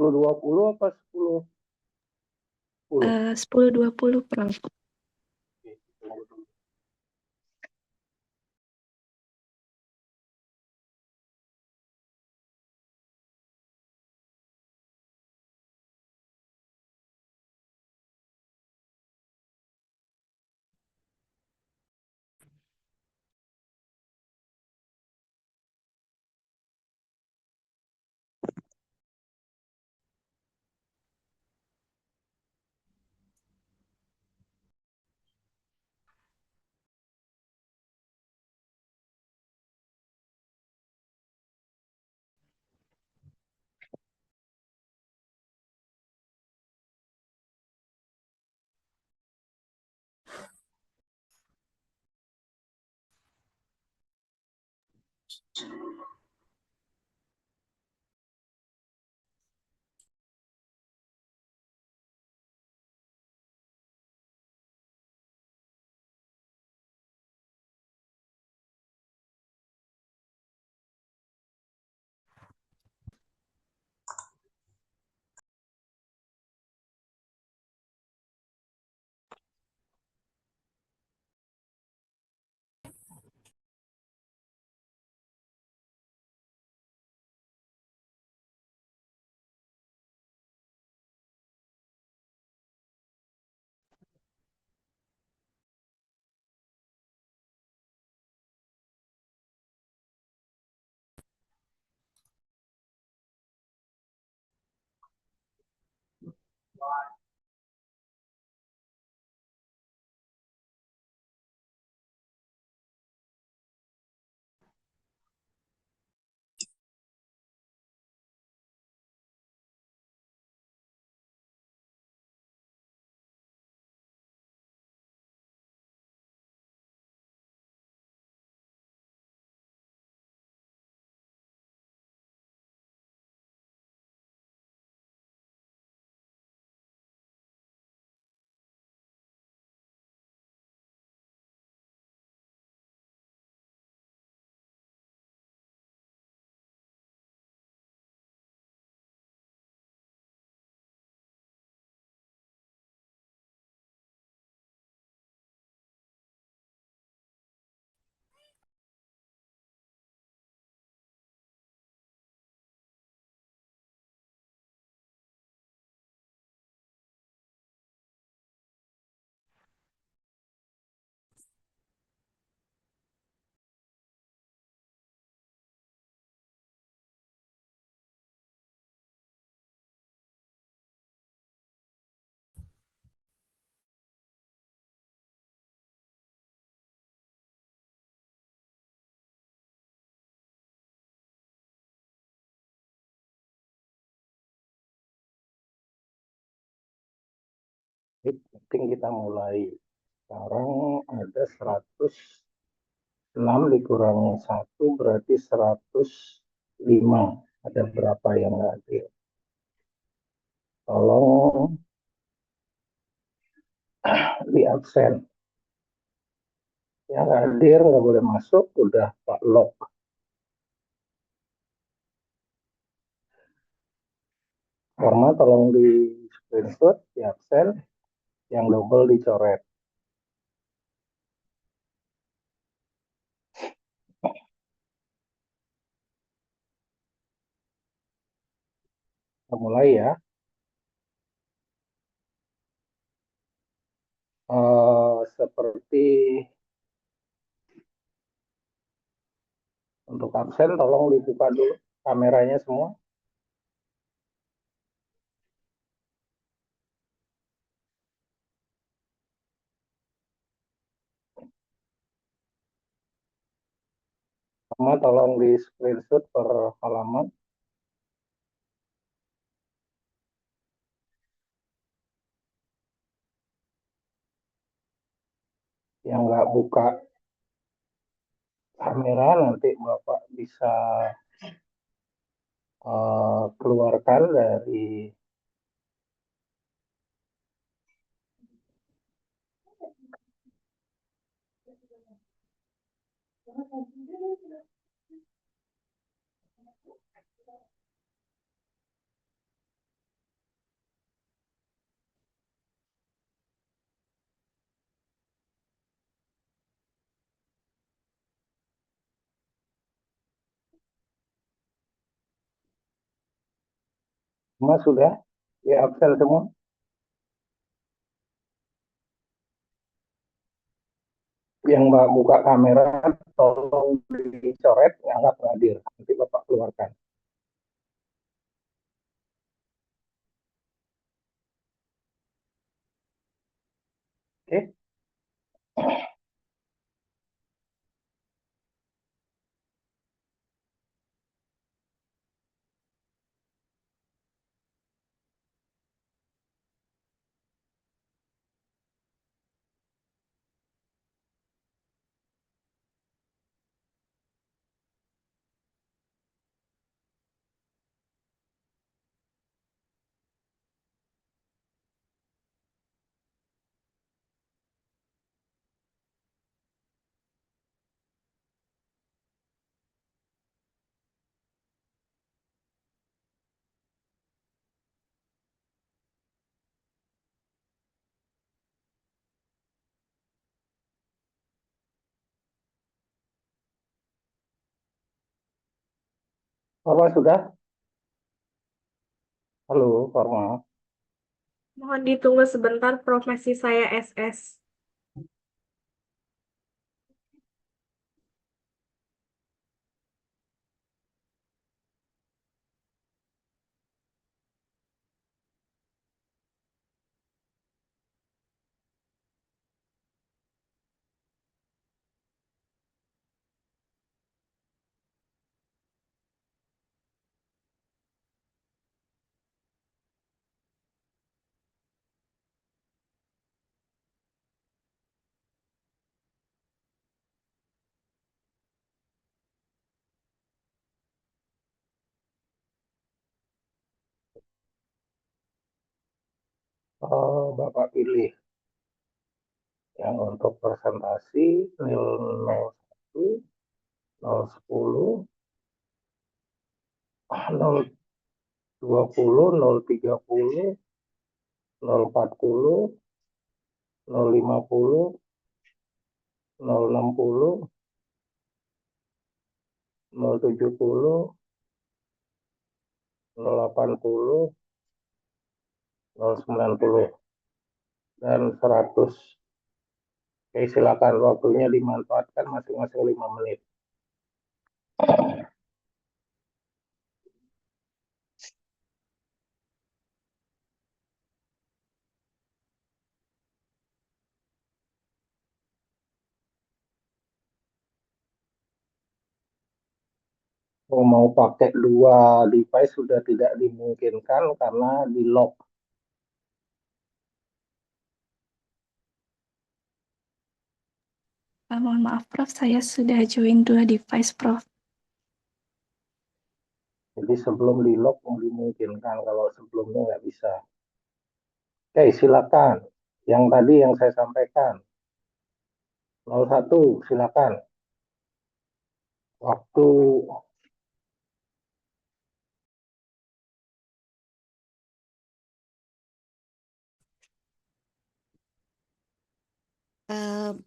10-20 apa 10-10? 10-20 Prof. Oke, tunggu dulu. Penting kita mulai. Sekarang ada 106 dikurangi 1 berarti 105. Ada berapa yang nggak hadir? Tolong di absen. Yang nggak hadir nggak boleh masuk, udah Pak lock. Karena tolong di screenshot, di absen, yang double dicoret. Kita mulai ya. Seperti untuk absen, tolong dibuka dulu kameranya semua. Sama tolong di screenshot per halaman. Yang nggak buka kamera nanti Bapak bisa keluarkan dari Semua sudah di absen semua. Yang Mbak buka kamera, tolong dicoret, anggap hadir. Nanti Bapak keluarkan. Oke. Forma sudah? Halo, Forma. Mohon ditunggu sebentar, profesi saya SS. Bapak pilih yang untuk presentasi nil 01, 010, 020, 030, 040, 050, 060, 070, 080, 090, dan 100. Oke, silakan waktunya dimanfaatkan masing-masing 5 menit. Mau pakai 2 device sudah tidak dimungkinkan karena di lock. Mohon maaf, Prof. Saya sudah join 2 device, Prof. Jadi sebelum di lock dimungkinkan, kalau sebelumnya nggak bisa. Oke, silakan. Yang tadi yang saya sampaikan. 01, silakan. Waktu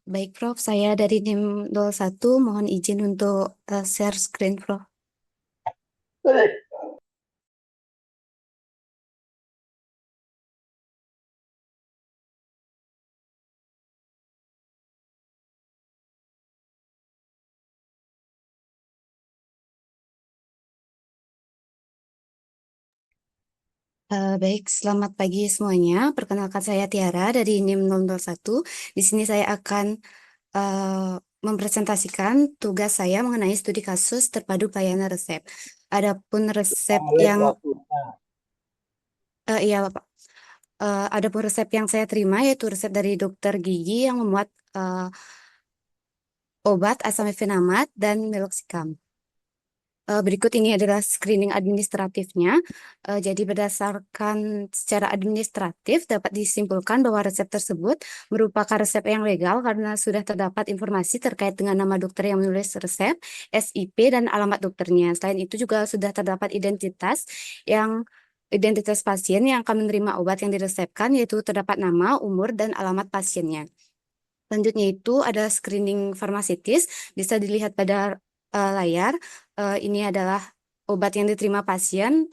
Baik, Prof. Saya dari NIM 01, mohon izin untuk share screen, Prof. Baik, selamat pagi semuanya. Perkenalkan saya Tiara dari NIM 001. Di sini saya akan mempresentasikan tugas saya mengenai studi kasus terpadu pelayanan resep. Adapun resep yang waktunya. iya, Bapak. Adapun resep yang saya terima yaitu resep dari dokter gigi yang memuat obat asam efenamat dan meloxicam. Berikut ini adalah screening administratifnya. Jadi berdasarkan secara administratif dapat disimpulkan bahwa resep tersebut merupakan resep yang legal karena sudah terdapat informasi terkait dengan nama dokter yang menulis resep, SIP, dan alamat dokternya. Selain itu juga sudah terdapat identitas pasien yang akan menerima obat yang diresepkan, yaitu terdapat nama, umur, dan alamat pasiennya. Selanjutnya itu ada screening farmasitis, bisa dilihat pada layar. Ini adalah obat yang diterima pasien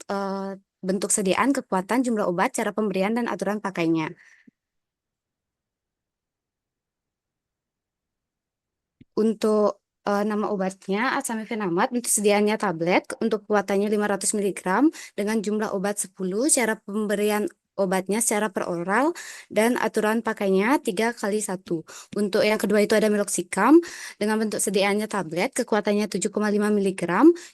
bentuk sediaan, kekuatan, jumlah obat, cara pemberian, dan aturan pakainya. Untuk nama obatnya Asamifenamat, untuk sediaannya tablet, untuk kekuatannya 500 mg dengan jumlah obat 10, cara pemberian obatnya secara peroral, dan aturan pakainya 3x1. Untuk yang kedua itu ada meloxicam dengan bentuk sediaannya tablet, kekuatannya 7,5 mg,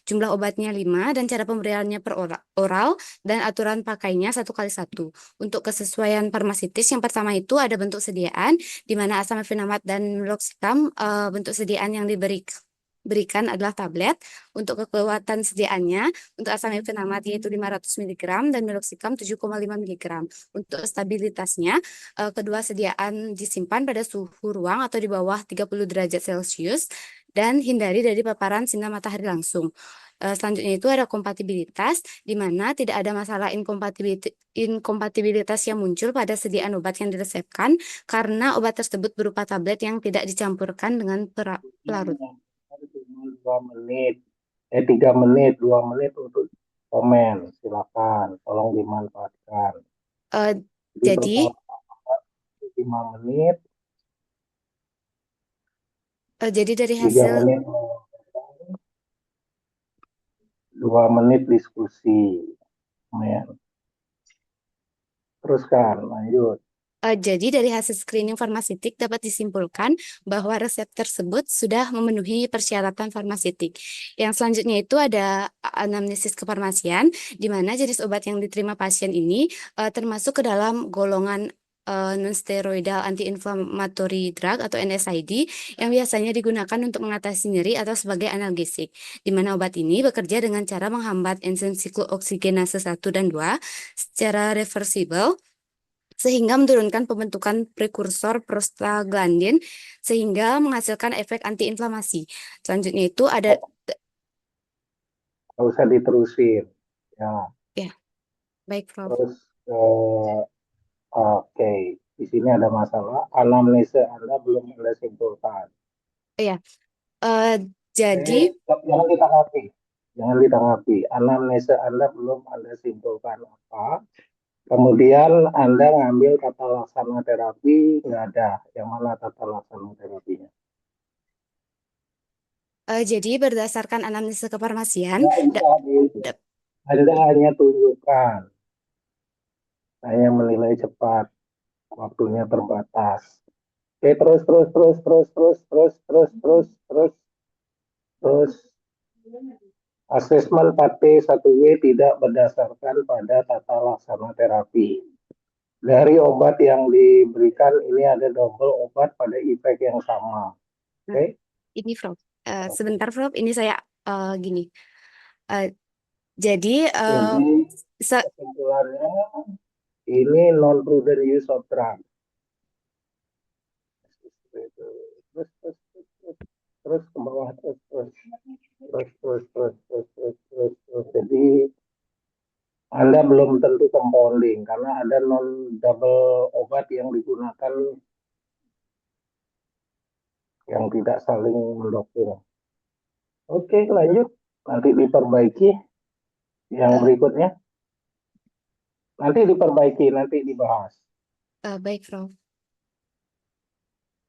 jumlah obatnya 5, dan cara pemberiannya peroral, dan aturan pakainya 1x1. Untuk kesesuaian farmasitis, yang pertama itu ada bentuk sediaan, di mana asamifenamat dan meloxicam bentuk sediaan yang diberikan adalah tablet. Untuk kekuatan sediaannya, untuk asamifenamat yaitu 500 mg dan meloxicam 7,5 mg. Untuk stabilitasnya, kedua sediaan disimpan pada suhu ruang atau di bawah 30 derajat Celcius dan hindari dari paparan sinar matahari langsung. Selanjutnya itu ada kompatibilitas, di mana tidak ada masalah inkompatibilitas yang muncul pada sediaan obat yang diresepkan karena obat tersebut berupa tablet yang tidak dicampurkan dengan pelarut. 2 menit, 3 menit, 2 menit untuk komen. Silakan, tolong dimanfaatkan. Jadi, 5 menit, jadi dari 3 hasil menit, 2 menit diskusi. Men. Teruskan, lanjut. Jadi dari hasil screening farmasitik dapat disimpulkan bahwa resep tersebut sudah memenuhi persyaratan farmasitik. Yang selanjutnya itu ada anamnesis kefarmasian, di mana jenis obat yang diterima pasien ini termasuk ke dalam golongan non-steroidal anti-inflammatory drug atau NSAID yang biasanya digunakan untuk mengatasi nyeri atau sebagai analgesik, di mana obat ini bekerja dengan cara menghambat enzim siklooksinase 1 dan 2 secara reversibel, sehingga menurunkan pembentukan prekursor prostaglandin sehingga menghasilkan efek antiinflamasi. Selanjutnya itu ada Nggak usah diterusin. Ya, ya, baik Prof. terus oke. Di sini ada masalah. Anamnesa Anda belum Anda simpulkan. Ya, jadi Jangan ditanggapi. Jangan ditanggapi. Anamnesa Anda belum Anda simpulkan apa. Kemudian Anda ngambil tata laksana terapi, nggak ada. Yang mana tata laksana terapinya? jadi berdasarkan anamnesis kefarmasian, Nggak bisa. Anda hanya tunjukkan. Saya menilai cepat. Waktunya terbatas. Oke, terus. Asesmen 4T1W tidak berdasarkan pada tata laksana terapi. Dari obat yang diberikan ini ada double obat pada efek yang sama. Oke? ini Prof. Sebentar Prof, ini saya gini. Jadi Kesimpulannya ini non prudent use of drug. Terus ke bawah terus. Jadi Anda belum tentu compounding karena ada non double obat yang digunakan yang tidak saling mendukung. Oke, lanjut. Nanti diperbaiki yang berikutnya. Nanti diperbaiki, nanti dibahas. baik Prof.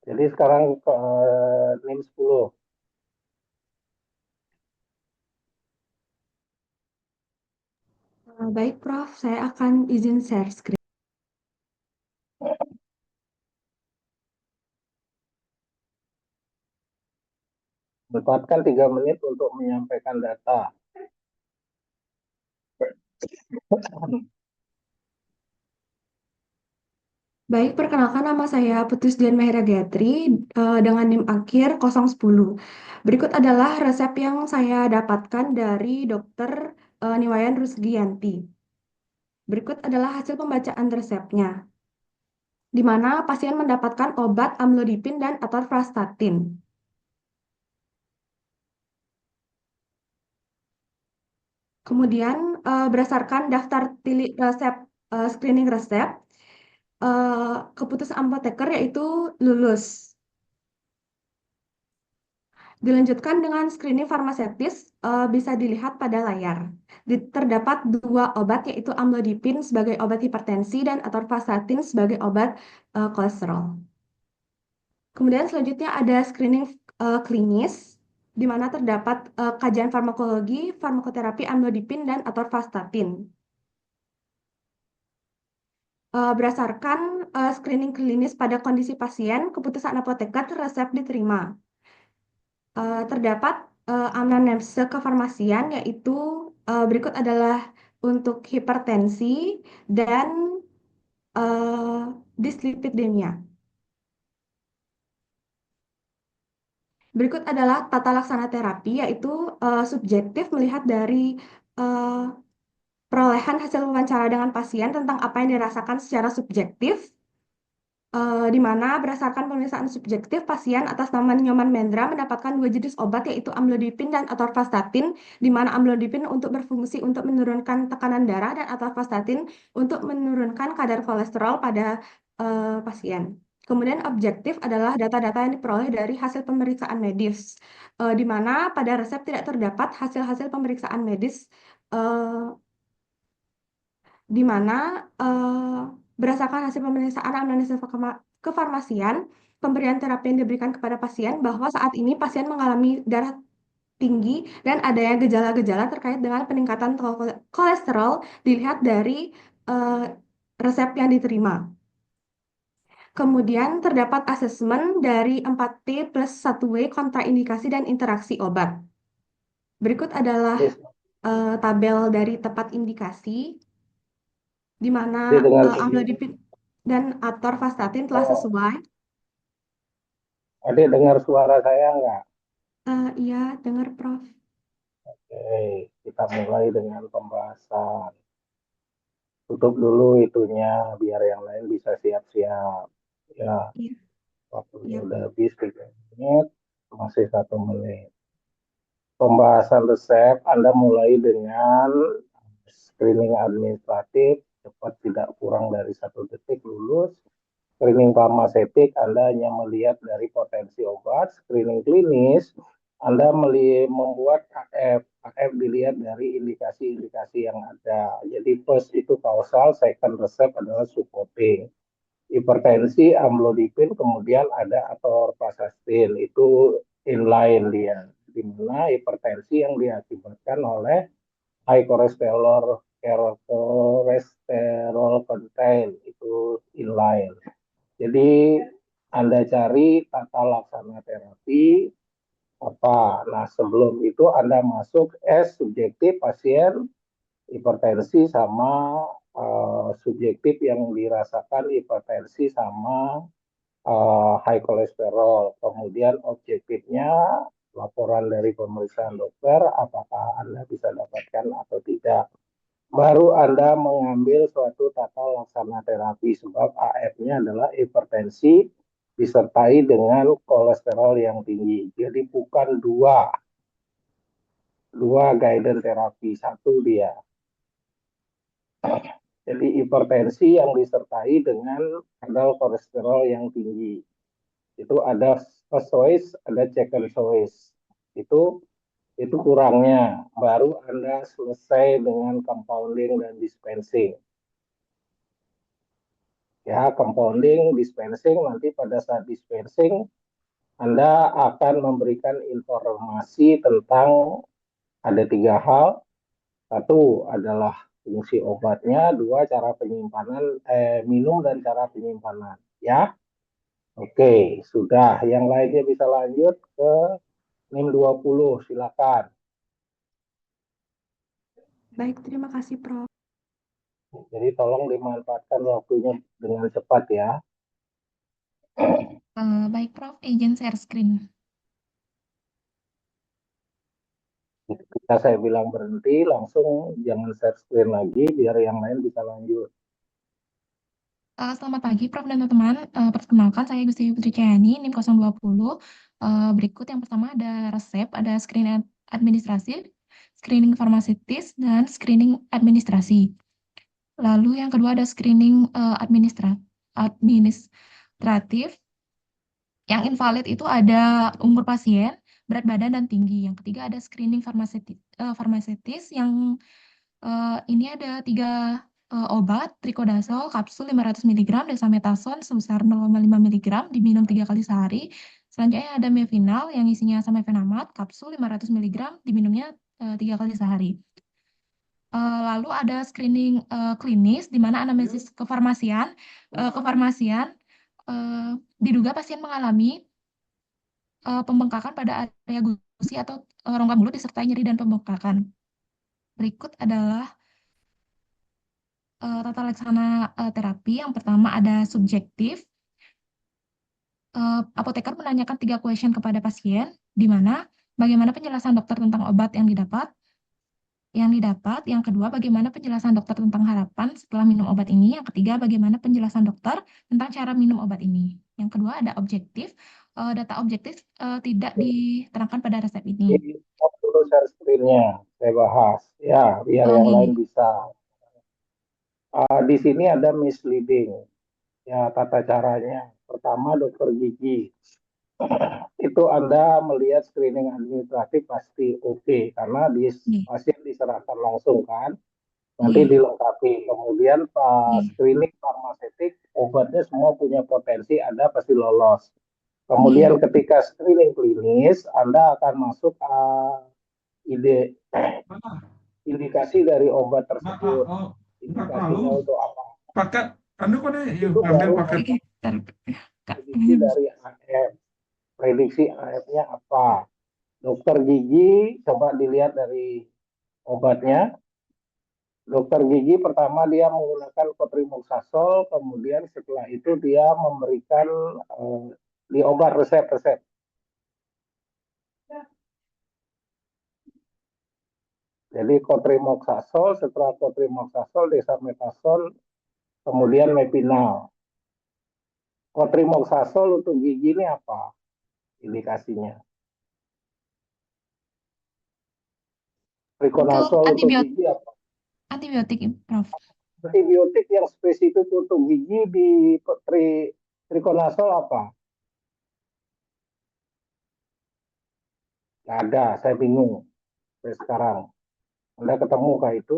Jadi sekarang ke NIM 10. Baik, Prof. Saya akan izin share screen. Tempatkan 3 menit untuk menyampaikan data. Baik, perkenalkan nama saya Putus Dian Mahira Gayatri dengan NIM akhir 010. Berikut adalah resep yang saya dapatkan dari Dr. Niwayan Rusgianti. Berikut adalah hasil pembacaan resepnya, di mana pasien mendapatkan obat amlodipin dan atorvastatin. Kemudian berdasarkan daftar resep screening resep, keputusan apoteker yaitu lulus. Dilanjutkan dengan screening farmaseutis, bisa dilihat pada layar. Terdapat dua obat, yaitu amlodipin sebagai obat hipertensi dan atorvastatin sebagai obat kolesterol. Kemudian selanjutnya ada screening klinis, di mana terdapat kajian farmakologi, farmakoterapi amlodipin, dan atorvastatin. Berdasarkan screening klinis pada kondisi pasien, keputusan apoteker resep diterima. Terdapat anamnesa kefarmasian, yaitu berikut adalah untuk hipertensi dan dislipidemia. Berikut adalah tata laksana terapi, yaitu subjektif melihat dari uh, perolehan hasil wawancara dengan pasien tentang apa yang dirasakan secara subjektif, di mana berdasarkan pemeriksaan subjektif pasien atas nama Nyoman Mendra mendapatkan dua jenis obat, yaitu amlodipin dan atorvastatin, di mana amlodipin untuk berfungsi untuk menurunkan tekanan darah dan atorvastatin untuk menurunkan kadar kolesterol pada pasien. Kemudian objektif adalah data-data yang diperoleh dari hasil pemeriksaan medis, di mana pada resep tidak terdapat hasil-hasil pemeriksaan medis, di mana berdasarkan hasil pemeriksaan anamnesis kefarmasian, pemberian terapi yang diberikan kepada pasien bahwa saat ini pasien mengalami darah tinggi dan adanya gejala-gejala terkait dengan peningkatan kolesterol dilihat dari eh, resep yang diterima. Kemudian terdapat asesmen dari 4T plus 1W kontraindikasi dan interaksi obat. Berikut adalah Yes. tabel dari tepat indikasi, di mana Dia dengan amlodipin dan atorvastatin telah oh, sesuai. adik dengar suara saya nggak? Iya, dengar Prof. Oke, kita mulai dengan pembahasan. Tutup dulu itunya biar yang lain bisa siap-siap. Ya, Iya, waktunya iya. udah habis 3 menit, masih 1 menit. Pembahasan resep Anda mulai dengan screening administratif, cepat tidak kurang dari 1 detik lulus. Screening farmaseutik Anda hanya melihat dari potensi obat. Screening klinis Anda membuat KF. KF dilihat dari indikasi-indikasi yang ada. Jadi first itu kausal, second resep adalah supporting. Hipertensi, amlodipin, kemudian ada atorvastatin. Itu inline dia. Di mana hipertensi yang diakibatkan oleh high cholesterol content itu inline. Jadi Anda cari tata laksana terapi apa. Nah, sebelum itu Anda masuk subjektif pasien hipertensi sama subjektif yang dirasakan hipertensi sama high kolesterol. Kemudian objektifnya laporan dari pemeriksaan dokter apakah Anda bisa dapatkan atau tidak. Baru Anda mengambil suatu tata laksana terapi sebab AF-nya adalah hipertensi disertai dengan kolesterol yang tinggi. Jadi bukan dua guidance terapi, satu dia. Jadi hipertensi yang disertai dengan kadar kolesterol yang tinggi. Itu ada first choice, ada second choice. Itu kurangnya. Baru Anda selesai dengan compounding dan dispensing. Ya, compounding, dispensing, nanti pada saat dispensing Anda akan memberikan informasi tentang ada 3 hal. Satu adalah fungsi obatnya, dua cara penyimpanan, minum dan cara penyimpanan. Ya, oke, sudah. Yang lainnya bisa lanjut ke NIM 20, silakan. Baik, terima kasih Prof. Jadi tolong dimanfaatkan waktunya dengan cepat ya. Baik Prof, izin share screen. Ketika saya bilang berhenti, langsung jangan share screen lagi, biar yang lain bisa lanjut. Selamat pagi Prof dan teman-teman. Perkenalkan saya Gusti Putri Cayani, NIM 020. Berikut yang pertama ada resep, ada screening administrasi, screening farmasitis, dan screening administrasi. Lalu yang kedua ada screening administratif. Yang invalid itu ada umur pasien, berat badan dan tinggi. Yang ketiga ada screening farmaseutis yang ini ada 3 obat, trikodasol kapsul 500 mg, desamethasone sebesar 0,5 mg diminum 3 kali sehari. Selanjutnya ada mevinal yang isinya samefenamat kapsul 500 mg diminumnya 3 kali sehari. Lalu ada screening klinis di mana anamnesis kefarmasian diduga pasien mengalami pembengkakan pada area gusi atau rongga mulut disertai nyeri dan pembengkakan. Berikut adalah tata laksana terapi. Yang pertama ada subjektif. Apoteker menanyakan 3 question kepada pasien, di mana bagaimana penjelasan dokter tentang obat yang didapat. Yang kedua, bagaimana penjelasan dokter tentang harapan setelah minum obat ini. Yang ketiga, bagaimana penjelasan dokter tentang cara minum obat ini. Yang kedua, ada objektif. Data objektif tidak diterangkan pada resep ini. Ini dulu share screen-nya, saya bahas. Ya, biar yang Oke. lain bisa. Di sini ada misleading. Ya, tata caranya. Pertama, dokter gigi. Itu Anda melihat screening administratif pasti oke, karena Nih, pasien diserahkan langsung kan, nanti nih, dilengkapi. Kemudian nih. screening farmaseutik, obatnya semua punya potensi, Anda pasti lolos. Nih. Kemudian ketika screening klinis, Anda akan masuk ide indikasi dari obat tersebut. Indikasinya untuk apa? Pakai, Anda kok nih Itu ambil baru pakai Oke, bentar, Kak. prediksi dari AF. Prediksi AF-nya apa? Dokter gigi coba dilihat dari obatnya. Dokter gigi pertama dia menggunakan cotrimoxazole, kemudian setelah itu dia memberikan di obat resep-resep. Jadi cotrimoxazole, setelah cotrimoxazole, desamethasone, kemudian mepinal. Cotrimoxazole untuk gigi ini apa indikasinya? Untuk Trikonazole untuk gigi apa? antibiotik, Prof. Antibiotik yang spesifik untuk gigi di trikonazole apa? Nggak ada, saya bingung sampai sekarang. Anda ketemu kah itu?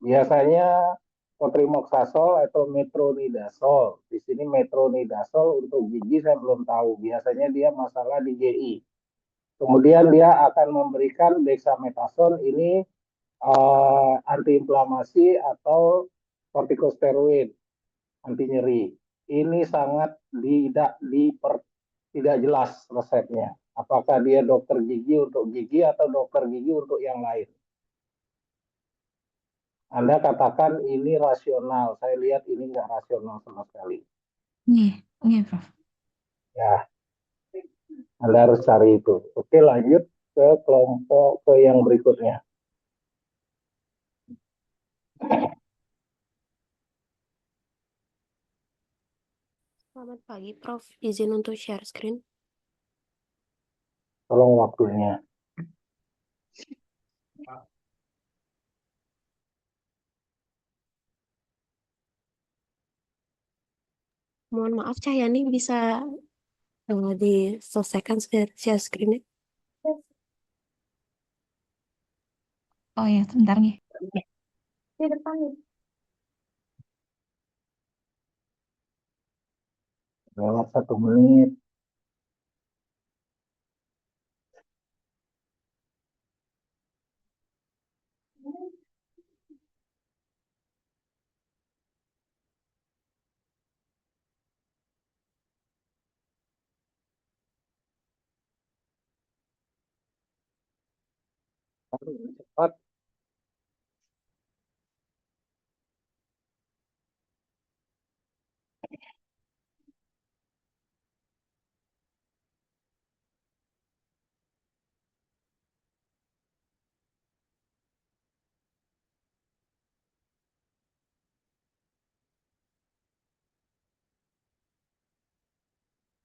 Biasanya cotrimoxazole atau metronidazole. Di sini metronidazole untuk gigi saya belum tahu. Biasanya dia masalah di GI. Kemudian dia akan memberikan dexamethasone ini antiinflamasi atau kortikosteroid, anti nyeri. Ini sangat tidak jelas resepnya. Apakah dia dokter gigi untuk gigi atau dokter gigi untuk yang lain? Anda katakan ini rasional. Saya lihat ini nggak rasional sama sekali. Nih, Prof. Ya, Anda harus cari itu. Oke, lanjut ke kelompok ke yang berikutnya. Selamat pagi, Prof. Izin untuk share screen. Tolong waktunya. Mohon maaf, Cahyani bisa diselesaikan share screen-nya? Oh ya, sebentar nih. Di depan. Lewat 1 menit. Cepat.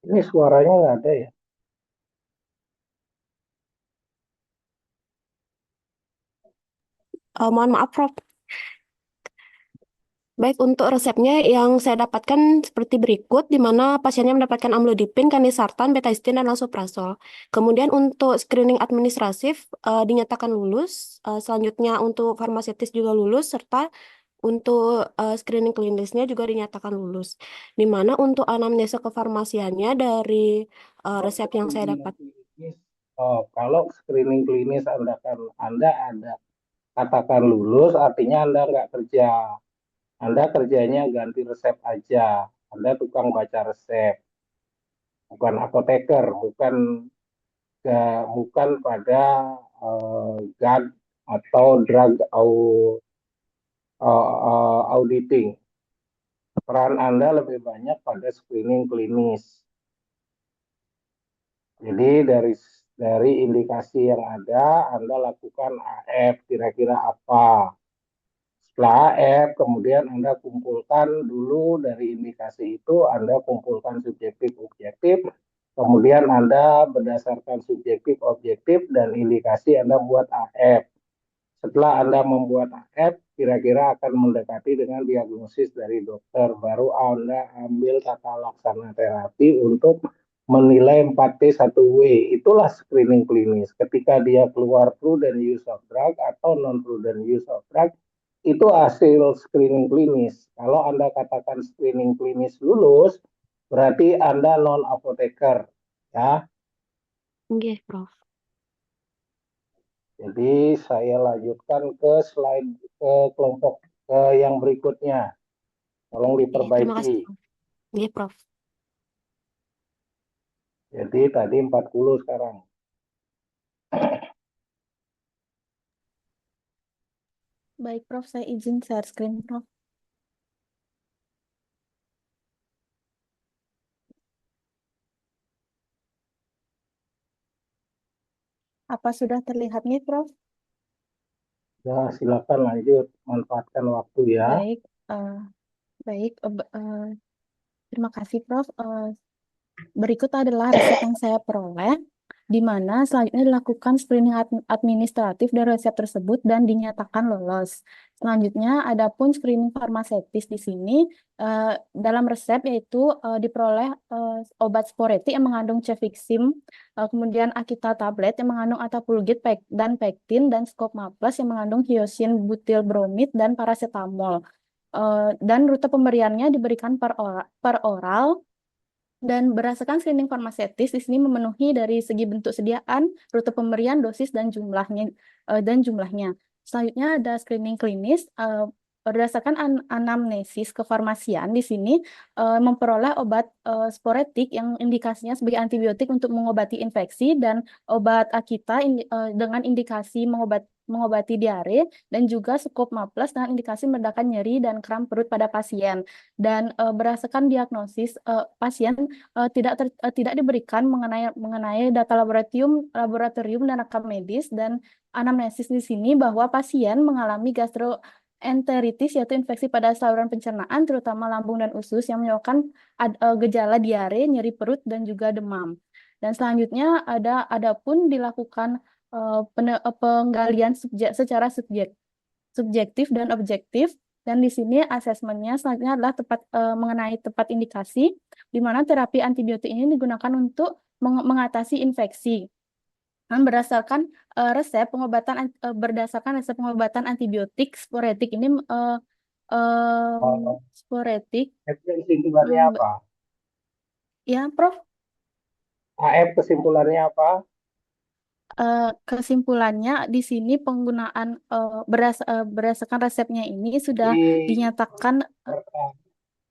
Ini suaranya nggak ada ya? Mohon maaf, Prof. Baik, untuk resepnya yang saya dapatkan seperti berikut, di mana pasiennya mendapatkan amlodipin, kanisartan, betaistin, dan lansoprazol. Kemudian untuk screening administratif dinyatakan lulus. Selanjutnya untuk farmaseutis juga lulus, serta untuk screening klinisnya juga dinyatakan lulus. Di mana untuk anamnesa kefarmasiannya dari resep yang saya dapat. Kalau screening klinis Anda ada katakan lulus, artinya Anda nggak kerja. Anda kerjanya ganti resep aja. Anda tukang baca resep, bukan apoteker, bukan pada guard atau drug auditing. Peran Anda lebih banyak pada screening klinis. Jadi dari indikasi yang ada, Anda lakukan AF, kira-kira apa. Setelah AF, kemudian Anda kumpulkan dulu dari indikasi itu, Anda kumpulkan subjektif-objektif, kemudian Anda berdasarkan subjektif-objektif dan indikasi Anda buat AF. Setelah Anda membuat AF, kira-kira akan mendekati dengan diagnosis dari dokter. Baru Anda ambil tata laksana terapi untuk menilai 4T1W. Itulah screening klinis. Ketika dia keluar prudent use of drug atau non-prudent use of drug, itu hasil screening klinis. Kalau Anda katakan screening klinis lulus, berarti Anda non-apoteker. Ya. Nggih, Prof. Jadi saya lanjutkan ke slide ke kelompok yang berikutnya. Tolong Terima kasih, diperbaiki. Prof. Nggih, Prof. Jadi tadi 40 sekarang. Baik, Prof. Saya izin share screen, Prof. Apa sudah terlihat nih, Prof? Ya, silakan lanjut. Manfaatkan waktu ya. Baik, baik. Terima kasih, Prof. Berikut adalah resep yang saya peroleh, di mana selanjutnya dilakukan screening administratif dari resep tersebut dan dinyatakan lolos. Selanjutnya, ada pun screening farmaseutis di sini dalam resep yaitu diperoleh obat sporetik yang mengandung cefixim, kemudian Akita tablet yang mengandung atapulgit dan pektin, dan Skopma Plus yang mengandung hyosin butyl bromid dan paracetamol. Dan rute pemberiannya diberikan per oral. Dan berdasarkan screening farmaseutis di sini memenuhi dari segi bentuk sediaan, rute pemberian, dosis dan jumlahnya. Selanjutnya ada screening klinis berdasarkan anamnesis kefarmasian di sini memperoleh obat sporetik yang indikasinya sebagai antibiotik untuk mengobati infeksi dan obat Akita dengan indikasi mengobati diare dan juga Skopma Plus dengan indikasi meredakan nyeri dan kram perut pada pasien. Dan berdasarkan diagnosis pasien tidak diberikan mengenai data laboratorium dan rekam medis, dan anamnesis di sini bahwa pasien mengalami gastroenteritis yaitu infeksi pada saluran pencernaan terutama lambung dan usus yang menyebabkan gejala diare, nyeri perut dan juga demam. Dan selanjutnya ada pun dilakukan penggalian secara subjektif dan objektif. Dan di sini asesmennya selanjutnya adalah mengenai tepat indikasi, di mana terapi antibiotik ini digunakan untuk mengatasi infeksi. Dan berdasarkan resep pengobatan antibiotik sporetik ini sporetik Kesimpulannya apa? ya, Prof. AF kesimpulannya apa? Kesimpulannya di sini penggunaan berdasarkan resepnya ini sudah dinyatakan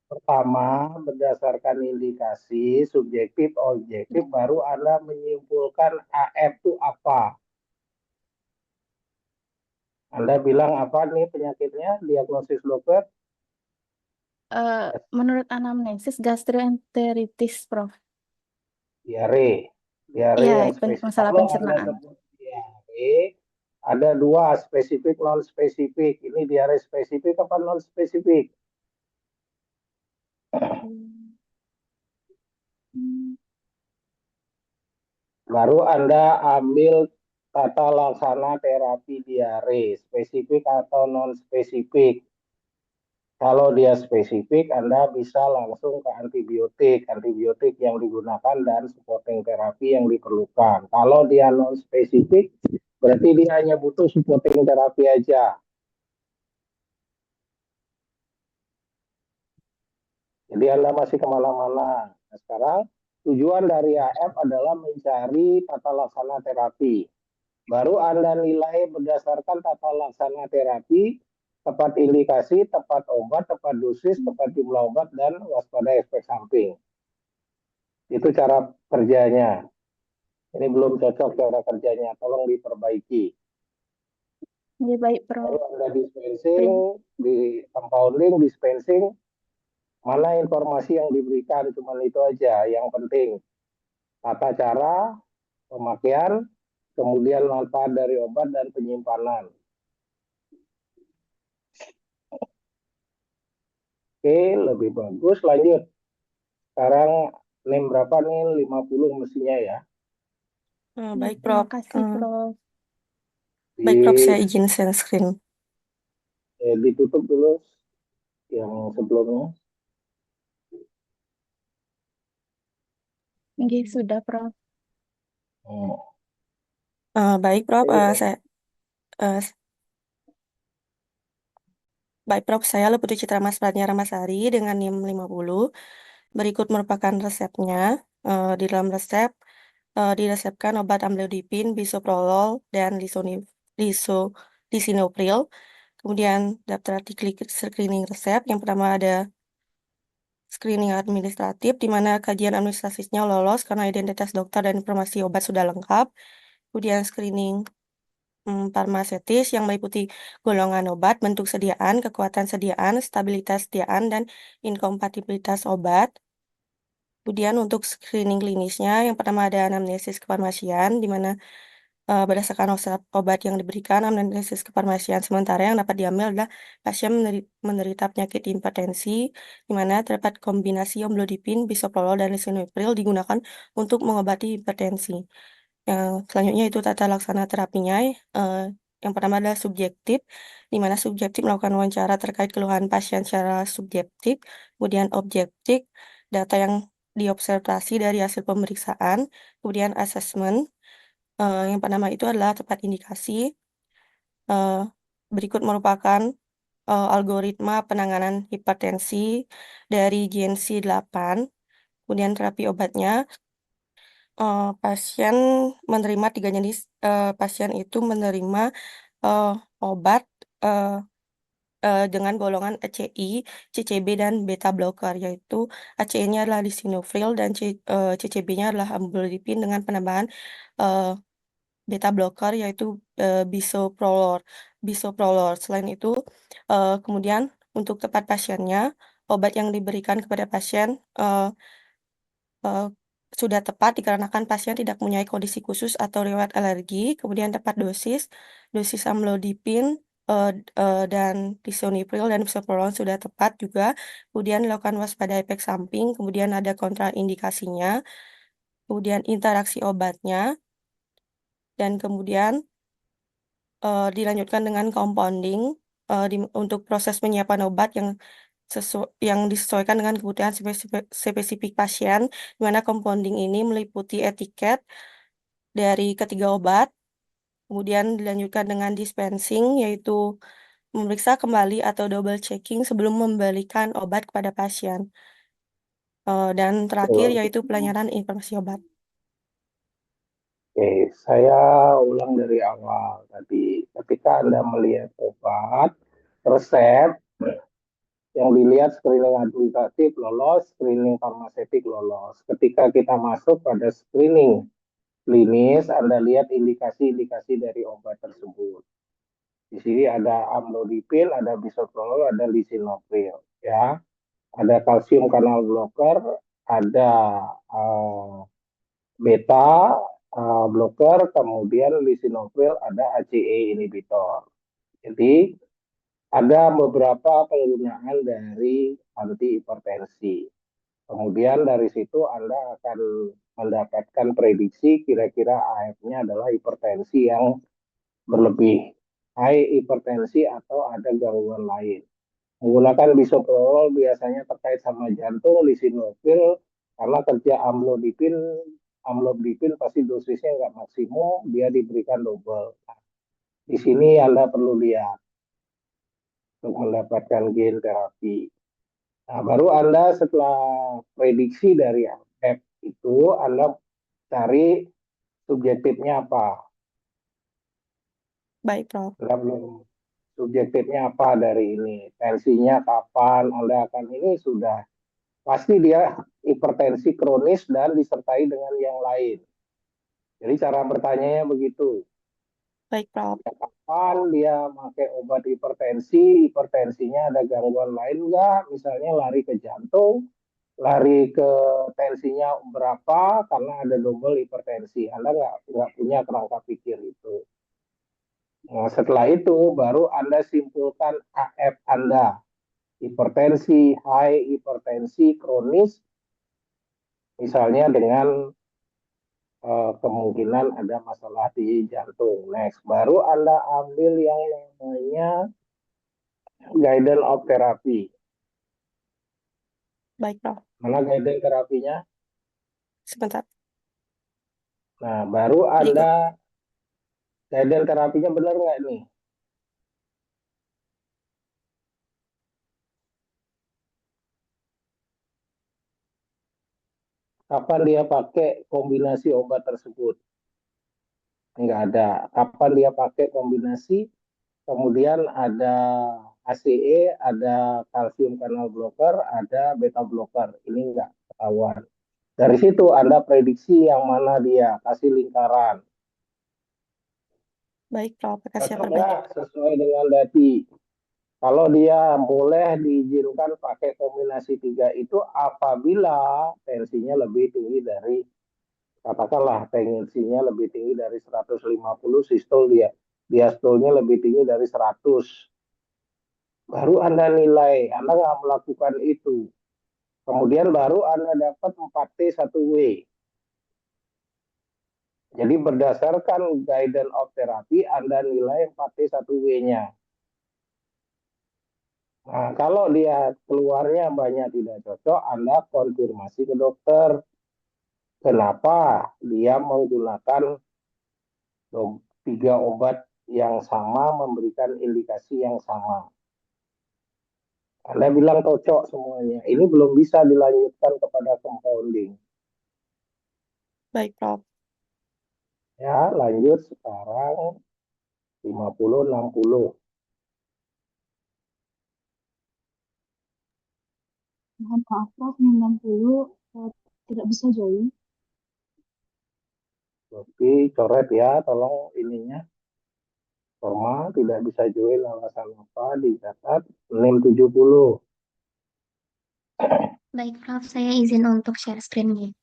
Pertama, berdasarkan indikasi subjektif objektif baru Anda menyimpulkan AF itu apa. Anda bilang apa nih penyakitnya, diagnosis dokter? menurut anamnesis gastroenteritis, Prof. Diare Iya, yang spesifik. masalah Kalau Anda pencernaan. sebut diare, ada dua, spesifik non spesifik. Ini diare spesifik apa non spesifik? Baru Anda ambil tata laksana terapi diare, spesifik atau non spesifik. Kalau dia spesifik, Anda bisa langsung ke antibiotik, antibiotik yang digunakan dan supporting terapi yang diperlukan. Kalau dia non spesifik, berarti dia hanya butuh supporting terapi aja. Jadi Anda masih kemana-mana. Nah, sekarang tujuan dari AF adalah mencari tata laksana terapi. Baru Anda nilai berdasarkan tata laksana terapi, tepat indikasi, tepat obat, tepat dosis, tepat jumlah obat, dan waspada efek samping. Itu cara kerjanya. Ini belum cocok cara kerjanya, tolong diperbaiki. Ya, baik, Baru Prof. Anda dispensing, di compounding, dispensing, mana informasi yang diberikan, cuma itu aja yang penting. Tata cara, pemakaian, kemudian manfaat dari obat dan penyimpanan. Oke, lebih bagus. Lanjut. Sekarang NIM berapa nih? 50 mestinya ya. Baik, Terima Prof. kasih, Prof. Baik, Prof. Saya Di, izin share screen. ditutup dulu yang sebelumnya. Oke, sudah, Prof. Baik, Prof. Iya. Baik, Prof. Saya Leputri Citra Mas Pratnya Ramasari dengan NIM 50. Berikut merupakan resepnya. Di dalam resep diresepkan obat amlodipin, bisoprolol, dan lisinopril. Kemudian daftar artikel screening resep. Yang pertama ada screening administratif, di mana kajian administrasinya lolos karena identitas dokter dan informasi obat sudah lengkap. Kemudian screening farmasetis yang meliputi golongan obat, bentuk sediaan, kekuatan sediaan, stabilitas sediaan, dan inkompatibilitas obat. Kemudian untuk screening klinisnya, yang pertama ada anamnesis kefarmasian, di mana berdasarkan obat yang diberikan, anamnesis kefarmasian sementara yang dapat diambil adalah pasien menderita penyakit hipertensi, di mana terdapat kombinasi amlodipin, bisoprolol, dan lisinopril digunakan untuk mengobati hipertensi. Selanjutnya itu tata laksana terapinya. Yang pertama adalah subjektif, di mana subjektif melakukan wawancara terkait keluhan pasien secara subjektif, kemudian objektif, data yang diobservasi dari hasil pemeriksaan, kemudian asesmen. Yang pertama itu adalah tepat indikasi. Berikut merupakan algoritma penanganan hipertensi dari GNC 8, kemudian terapi obatnya. Pasien menerima 3 jenis. Pasien itu menerima obat dengan golongan ACI, CCB, dan beta blocker, yaitu ACI-nya adalah lisinopril dan CCB-nya adalah amlodipin dengan penambahan beta blocker, yaitu bisoprolol. Selain itu, kemudian untuk tepat pasiennya, obat yang diberikan kepada pasien sudah tepat dikarenakan pasien tidak mempunyai kondisi khusus atau riwayat alergi. Kemudian tepat dosis amlodipin dan lisinopril dan bisoprolol sudah tepat juga. Kemudian dilakukan waspada efek samping, kemudian ada kontraindikasinya, kemudian interaksi obatnya, dan kemudian dilanjutkan dengan compounding untuk proses penyiapan obat yang disesuaikan dengan kebutuhan spesifik pasien, di mana compounding ini meliputi etiket dari ketiga obat, kemudian dilanjutkan dengan dispensing, yaitu memeriksa kembali atau double checking sebelum memberikan obat kepada pasien. Dan terakhir yaitu pelancaran informasi obat. Oke, saya ulang dari awal tadi. Ketika Anda melihat obat, resep, yang dilihat screening administratif lolos, screening farmaseutik lolos. Ketika kita masuk pada screening klinis, Anda lihat indikasi-indikasi dari obat tersebut. Di sini ada amlodipin, ada bisoprolol, ada lisinopril, ya. Ada kalsium kanal blocker, ada beta blocker, kemudian lisinopril, ada ACE inhibitor. Jadi ada beberapa penggunaan dari antihipertensi. Kemudian dari situ Anda akan mendapatkan prediksi kira-kira AF-nya adalah hipertensi yang berlebih, high hipertensi atau ada gangguan lain. Menggunakan bisoprolol biasanya terkait sama jantung, lisinopil, karena kerja amlodipin pasti dosisnya nggak maksimum, dia diberikan double. Di sini Anda perlu lihat untuk mendapatkan gen terapi. Nah, baru Anda setelah prediksi dari F itu, Anda cari subjektifnya apa. Baik, Prof. Anda belum subjektifnya apa dari ini. Tensinya kapan, Anda akan ini sudah. Pasti dia hipertensi kronis dan disertai dengan yang lain. Jadi cara bertanyanya begitu. Baik, Prof. Kapan dia pakai obat hipertensi, hipertensinya ada gangguan lain nggak? Misalnya lari ke jantung, lari ke tensinya berapa karena ada double hipertensi. Anda nggak punya kerangka pikir itu. Nah, setelah itu baru Anda simpulkan AF Anda. Hipertensi, high hipertensi, kronis, misalnya dengan kemungkinan ada masalah di jantung. Next, baru Anda ambil yang namanya guidance of therapy. Baik, Prof. Mana guidance terapinya? Sebentar. Nah, baru Berikut. Anda guidance terapinya benar nggak nih? Kapan dia pakai kombinasi obat tersebut? Nggak ada. Kapan dia pakai kombinasi? Kemudian ada ACE, ada kalsium kanal blocker, ada beta blocker. Ini nggak ketahuan. Dari situ Anda prediksi yang mana dia, kasih lingkaran. Baik, Prof. Makasih Cocok terbaik. nggak sesuai dengan dati? Kalau dia boleh diizinkan pakai kombinasi 3 itu apabila tensinya lebih tinggi dari, katakanlah tensinya lebih tinggi dari 150, sistol diastolnya lebih tinggi dari 100. Baru Anda nilai, Anda nggak melakukan itu. Kemudian baru Anda dapat 4T1W. Jadi berdasarkan guidance of therapy, Anda nilai 4T1W-nya. Nah, kalau dia keluarnya banyak tidak cocok, Anda konfirmasi ke dokter. Kenapa dia menggunakan 3 obat yang sama, memberikan indikasi yang sama. Anda bilang cocok semuanya. Ini belum bisa dilanjutkan kepada compounding. Baik, Prof. Ya, lanjut sekarang 50-60. Mohon maaf, Prof, 60 tidak bisa join. Oke, coret ya, tolong ininya. Formal, tidak bisa join alasan apa, dicatat. 670. Baik, Prof, saya izin untuk share screen-nya.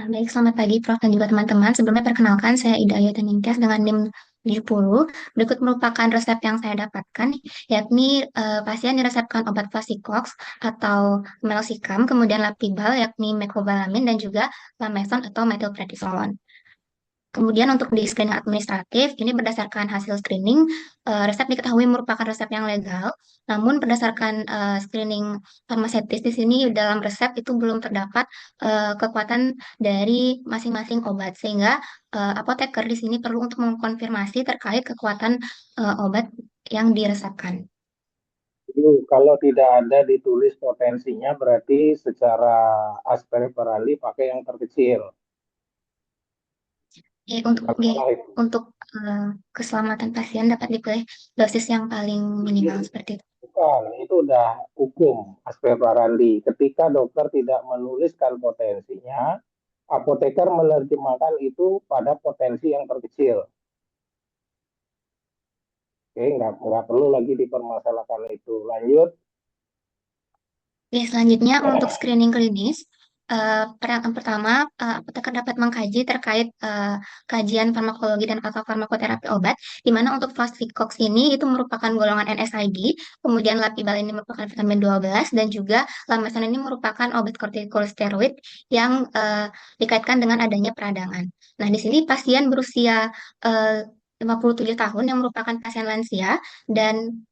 Baik, selamat pagi Prof dan juga teman-teman. Sebelumnya perkenalkan, saya Ida Ayu Teningkas dengan NIM 70. Berikut merupakan resep yang saya dapatkan, yakni pasien diresepkan obat Fasikox atau meloxicam, kemudian Laptibal, yakni mecobalamin, dan juga lameson atau methylprednisolone. Kemudian untuk di screening administratif, ini berdasarkan hasil screening, resep diketahui merupakan resep yang legal, namun berdasarkan screening farmaseutis di sini dalam resep itu belum terdapat kekuatan dari masing-masing obat, sehingga apoteker di sini perlu untuk mengkonfirmasi terkait kekuatan obat yang diresepkan. Jadi, kalau tidak ada ditulis potensinya, berarti secara aspirali pakai yang terkecil. Untuk keselamatan pasien dapat dipilih dosis yang paling minimal seperti itu. Bukan, itu udah hukum aspirali. Ketika dokter tidak menuliskan potensinya, apoteker menerjemahkan itu pada potensi yang terkecil. Oke, nggak perlu lagi dipermasalahkan itu. Lanjut. Oke, selanjutnya untuk screening klinis, Yang pertama, apoteker dapat mengkaji terkait kajian farmakologi dan atau farmakoterapi obat, di mana untuk Fosfikox ini itu merupakan golongan NSAID, kemudian Lapibal ini merupakan vitamin 12, dan juga Lameson ini merupakan obat kortikosteroid yang dikaitkan dengan adanya peradangan. Nah, di sini pasien berusia 57 tahun yang merupakan pasien lansia dan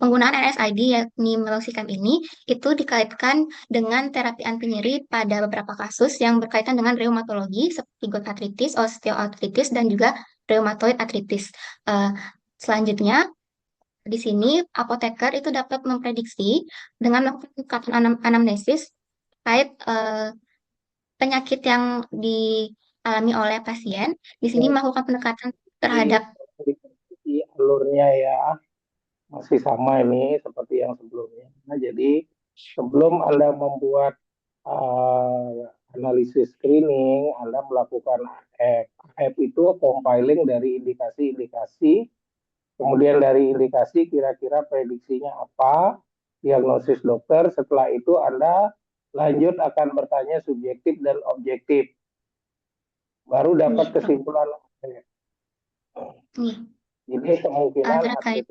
penggunaan NSAID yakni meloxicam ini itu dikaitkan dengan terapi anti nyeri pada beberapa kasus yang berkaitan dengan reumatologi seperti gout arthritis, osteoartritis, dan juga rheumatoid arthritis. Selanjutnya, di sini apoteker itu dapat memprediksi dengan melakukan anamnesis terkait penyakit yang dialami oleh pasien. Di sini melakukan pendekatan terhadap di alurnya ya masih sama ini seperti yang sebelumnya. Nah, jadi sebelum Anda membuat analisis screening, Anda melakukan AF. AF itu compiling dari indikasi-indikasi, kemudian dari indikasi kira-kira prediksinya apa, diagnosis dokter, setelah itu Anda lanjut akan bertanya subjektif dan objektif. Baru dapat kesimpulan. Ini kemungkinan terkait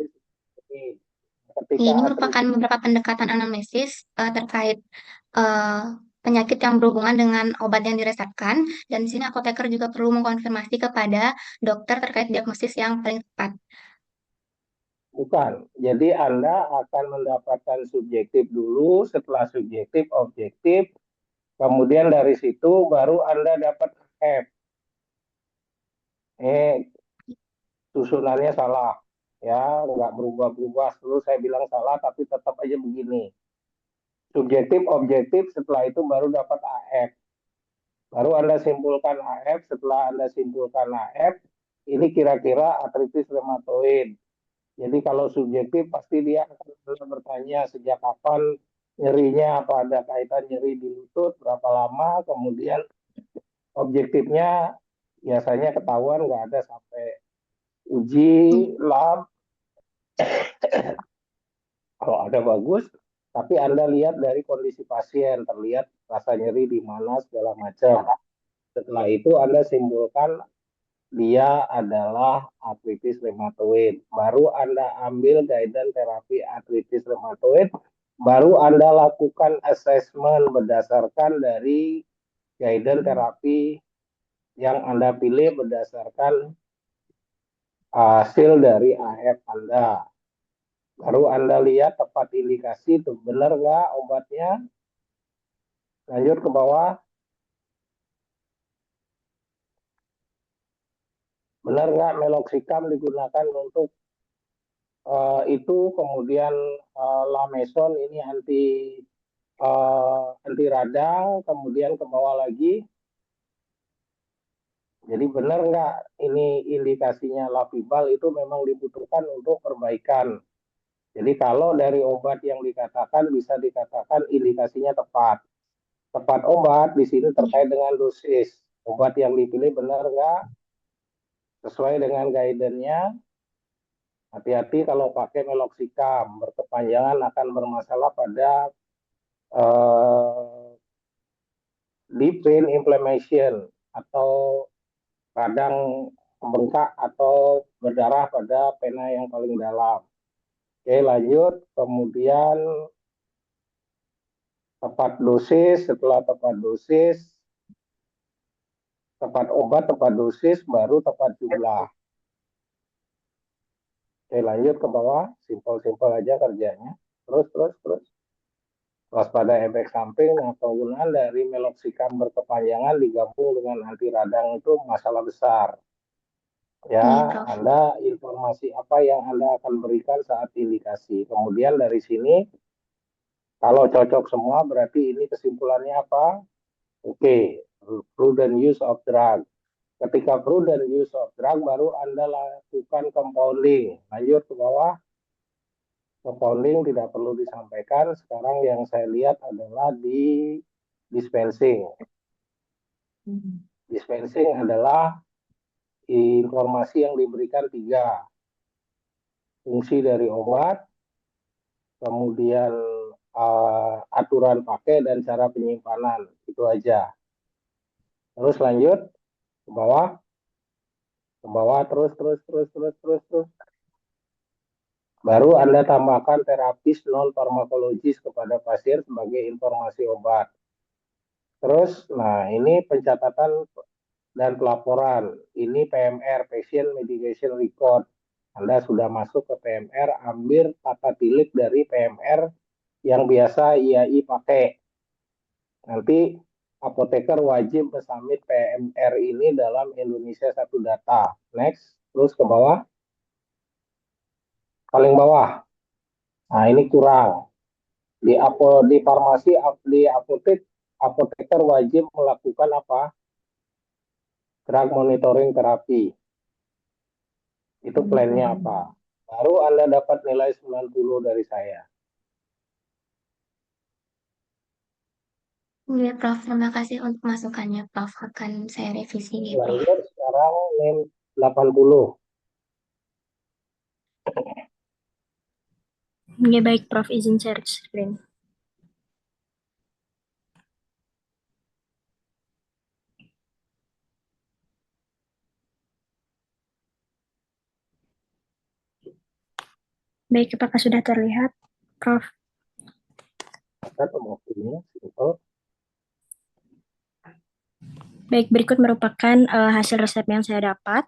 artritis ini merupakan beberapa pendekatan anamnesis terkait penyakit yang berhubungan dengan obat yang diresepkan, dan di sini apoteker juga perlu mengkonfirmasi kepada dokter terkait diagnosis yang paling tepat. Bukan. Jadi Anda akan mendapatkan subjektif dulu, setelah subjektif objektif, kemudian dari situ baru Anda dapat F. Susunannya salah, ya nggak berubah-berubah. Terus saya bilang salah, tapi tetap aja begini. Subjektif objektif, setelah itu baru dapat AF. Baru Anda simpulkan AF, setelah Anda simpulkan AF, ini kira-kira artritis reumatoid. Jadi kalau subjektif pasti dia akan bertanya sejak kapan nyerinya, apa ada kaitan nyeri di lutut, berapa lama, kemudian objektifnya biasanya ketahuan nggak ada sampai uji lab. Kalau ada bagus, tapi Anda lihat dari kondisi pasien, terlihat rasa nyeri di mana segala macam. Setelah itu Anda simpulkan dia adalah artritis reumatoid. Baru Anda ambil guidance terapi artritis reumatoid, baru Anda lakukan assessment berdasarkan dari guidance terapi yang Anda pilih berdasarkan hasil dari AF Anda. Baru Anda lihat tepat indikasi itu benar nggak obatnya. Lanjut ke bawah. Benar nggak meloxicam digunakan untuk itu, kemudian Lameson ini anti radang, kemudian ke bawah lagi. Jadi benar nggak ini indikasinya Lapibal itu memang dibutuhkan untuk perbaikan. Jadi kalau dari obat yang dikatakan bisa dikatakan indikasinya tepat. Tepat obat di sini terkait dengan dosis. Obat yang dipilih benar nggak sesuai dengan guidance-nya. Hati-hati kalau pakai meloxicam, berkepanjangan akan bermasalah pada deep vein inflammation atau radang membengkak atau berdarah pada pena yang paling dalam. Oke, lanjut. Kemudian tepat dosis, setelah tepat dosis, tepat obat, tepat dosis, baru tepat jumlah. Oke, lanjut ke bawah. Simpel-simpel aja kerjanya. Terus. Waspada efek samping. Nah, penggunaan dari meloxicam berkepanjangan digabung dengan anti radang itu masalah besar. Ya, Anda informasi apa yang Anda akan berikan saat indikasi. Kemudian dari sini, kalau cocok semua berarti ini kesimpulannya apa? Oke, prudent use of drug. Ketika prudent use of drug, baru Anda lakukan compounding. Lanjut ke bawah. Compounding tidak perlu disampaikan. Sekarang yang saya lihat adalah di dispensing. Dispensing adalah informasi yang diberikan 3. Fungsi dari obat, kemudian aturan pakai dan cara penyimpanan. Itu aja. Terus lanjut ke bawah, terus. Baru Anda tambahkan terapis non-farmakologis kepada pasien sebagai informasi obat. Terus, nah ini pencatatan dan pelaporan. Ini PMR, Patient Medication Record. Anda sudah masuk ke PMR, ambil tata tilik dari PMR yang biasa IAI pakai. Nanti apoteker wajib submit PMR ini dalam Indonesia Satu Data. Next, terus ke bawah. Paling bawah. Nah, ini kurang. Di farmasi, di apoteker wajib melakukan apa? Drug monitoring terapi. Itu plannya apa? Baru Anda dapat nilai 90 dari saya. Ya, Prof. Terima kasih untuk masukannya, Prof. Akan saya revisi nih, Prof. Lanjut sekarang NIM 80. Ya baik, Prof. Izin share screen. Baik, apakah sudah terlihat, Prof? Baik, berikut merupakan hasil resep yang saya dapat.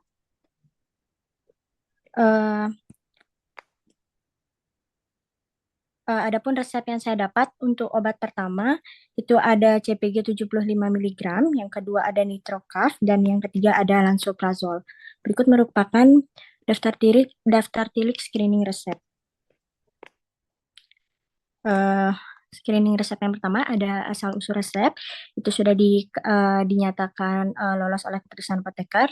Adapun resep yang saya dapat untuk obat pertama itu ada CPG 75 mg, yang kedua ada Nitrocaf, dan yang ketiga ada Lansoprazole. Berikut merupakan daftar tilik screening resep. Screening resep yang pertama ada asal usul resep, itu sudah dinyatakan lolos oleh keputusan apoteker.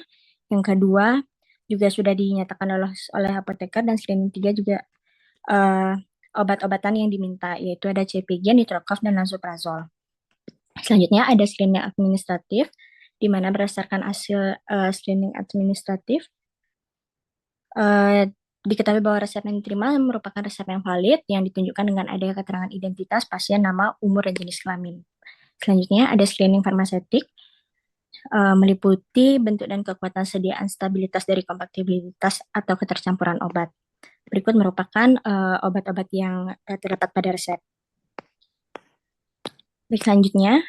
Yang kedua juga sudah dinyatakan lolos oleh apoteker, dan screening 3 juga obat-obatan yang diminta, yaitu ada CPG, Nitrocaf, dan Lansoprazole. Selanjutnya ada screening administratif, di mana berdasarkan hasil screening administratif, diketahui bahwa resep yang diterima merupakan resep yang valid yang ditunjukkan dengan adanya keterangan identitas pasien, nama, umur, dan jenis kelamin. Selanjutnya ada screening farmaseutik, meliputi bentuk dan kekuatan sediaan, stabilitas dari kompatibilitas atau ketercampuran obat. Berikut merupakan obat-obat yang terdapat pada resep. Selanjutnya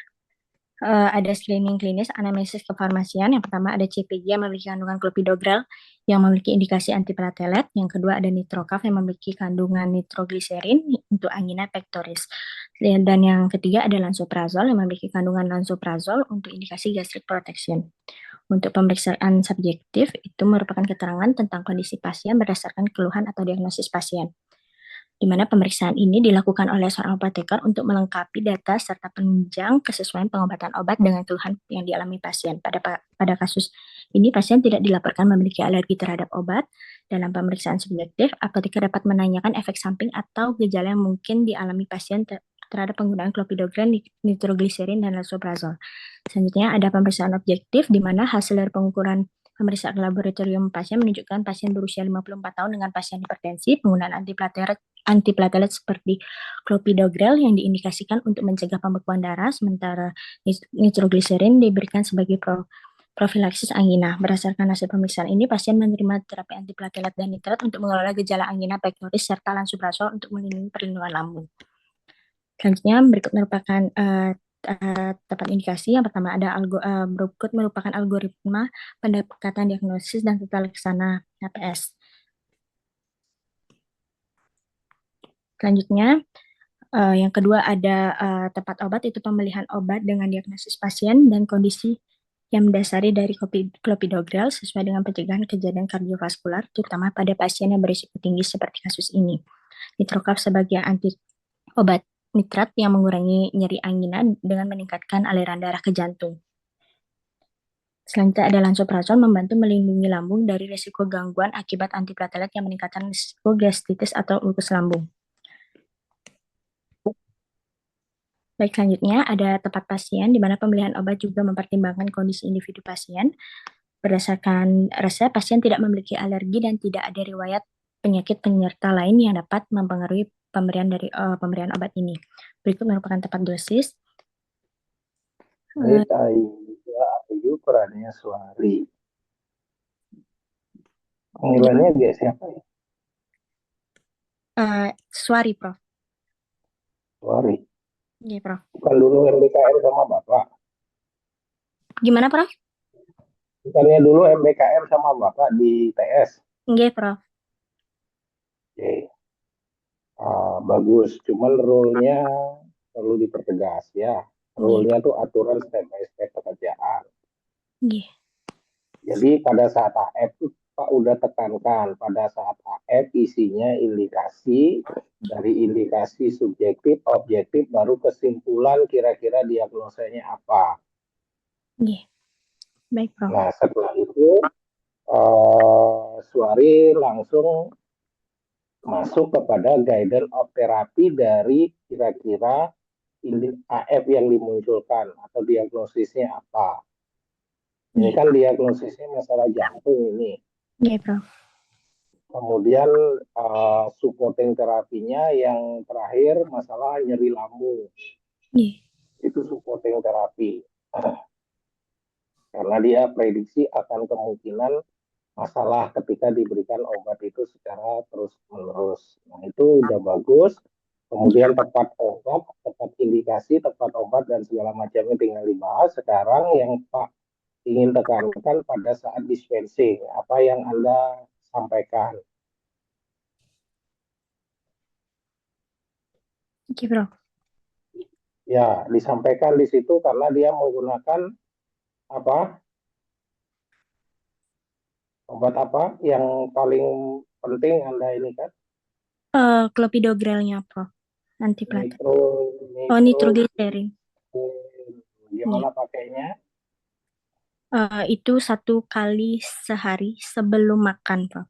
ada screening klinis anamnesis kefarmasian. Yang pertama ada CPG yang memiliki kandungan clopidogrel yang memiliki indikasi antiplatelet. Yang kedua ada Nitrocaf yang memiliki kandungan nitrogliserin untuk angina pectoris. Dan yang ketiga ada Lansoprazole yang memiliki kandungan lansoprazole untuk indikasi gastric protection. Untuk pemeriksaan subjektif itu merupakan keterangan tentang kondisi pasien berdasarkan keluhan atau diagnosis pasien, di mana pemeriksaan ini dilakukan oleh seorang apoteker untuk melengkapi data serta penunjang kesesuaian pengobatan obat dengan keluhan yang dialami pasien. Pada kasus ini, pasien tidak dilaporkan memiliki alergi terhadap obat. Dalam pemeriksaan subjektif, apoteker dapat menanyakan efek samping atau gejala yang mungkin dialami pasien terhadap penggunaan clopidogrel, nitrogliserin, dan lansoprazole. Selanjutnya ada pemeriksaan objektif, di mana hasil dari pengukuran pemeriksaan laboratorium pasien menunjukkan pasien berusia 54 tahun dengan pasien hipertensi, penggunaan antiplatelet seperti clopidogrel yang diindikasikan untuk mencegah pembekuan darah, sementara nitrogliserin diberikan sebagai profilaksis angina. Berdasarkan hasil pemeriksaan ini, pasien menerima terapi antiplatelet dan nitrat untuk mengelola gejala angina pectoris serta lansoprazole untuk melindungi perlindungan lambung. Selanjutnya berikut merupakan tepat indikasi. Yang pertama ada berikut merupakan algoritma pendekatan diagnosis dan tata laksana HPS. Selanjutnya yang kedua ada tepat obat, itu pemilihan obat dengan diagnosis pasien dan kondisi yang mendasari dari clopidogrel sesuai dengan pencegahan kejadian kardiovaskular, terutama pada pasien yang berisiko tinggi seperti kasus ini. Nitrocaf sebagai obat nitrat yang mengurangi nyeri angina dengan meningkatkan aliran darah ke jantung. Selanjutnya ada Lansoprazole membantu melindungi lambung dari risiko gangguan akibat antiplatelet yang meningkatkan risiko gastritis atau ulkus lambung. Baik, selanjutnya ada tepat pasien, di mana pemilihan obat juga mempertimbangkan kondisi individu pasien. Berdasarkan resep, pasien tidak memiliki alergi dan tidak ada riwayat penyakit penyerta lain yang dapat mempengaruhi pemberian obat ini. Berikut merupakan tepat dosis. Baik, Ayu perannya Suari. Panggilannya dia siapa ya? Suari, Prof. Suari. Iya, Prof. Bukan dulu MBKM sama Bapak. Gimana, Prof? Bukannya dulu MBKM sama Bapak di TS. Iya, Prof. Oke. Bagus. Cuman rule-nya perlu dipertegas ya. Rule-nya tuh aturan step by step pekerjaan. Iya. Jadi pada saat AF itu Pak udah tekankan, pada saat AF isinya indikasi, dari indikasi subjektif, objektif, baru kesimpulan kira-kira diagnosanya apa. Iya. Baik, Prof. Nah setelah itu Suari langsung masuk kepada guidance of therapy dari kira-kira AF yang dimunculkan atau diagnosisnya apa. Ini kan diagnosisnya masalah jantung ini. Iya, Prof. Kemudian supporting terapinya yang terakhir masalah nyeri lambung. Iya. Itu supporting terapi. Karena dia prediksi akan kemungkinan masalah ketika diberikan obat itu secara terus-menerus. Nah, itu udah bagus. Kemudian tepat obat, tepat indikasi, tepat obat, dan segala macamnya tinggal dibahas. Sekarang yang Pak ingin tekankan pada saat dispensing, apa yang Anda sampaikan. Oke, Prof. Ya, disampaikan di situ karena dia menggunakan apa? Obat apa yang paling penting Anda ini kan? Clopidogrelnya, Prof. Antiplatelet. Nitro, Nitroglycerin. Gimana pakainya? Itu 1 kali sehari sebelum makan, Prof.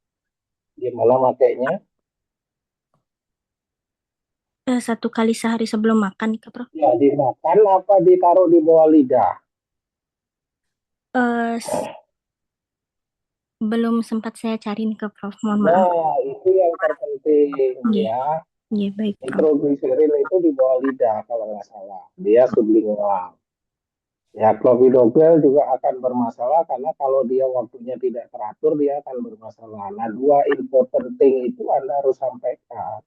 Gimana pakainya? 1 kali sehari sebelum makan, Prof. Ya, dimakan apa ditaruh di bawah lidah? Belum sempat saya cari nih ke Prof. Mohon maaf. Nah, itu yang terpenting ya. Iya, baik, Prof. Nitroglycerin itu di bawah lidah kalau nggak salah. Dia sublingual. Ya, clopidogrel juga akan bermasalah karena kalau dia waktunya tidak teratur, dia akan bermasalah. Nah, 2 info penting itu Anda harus sampaikan.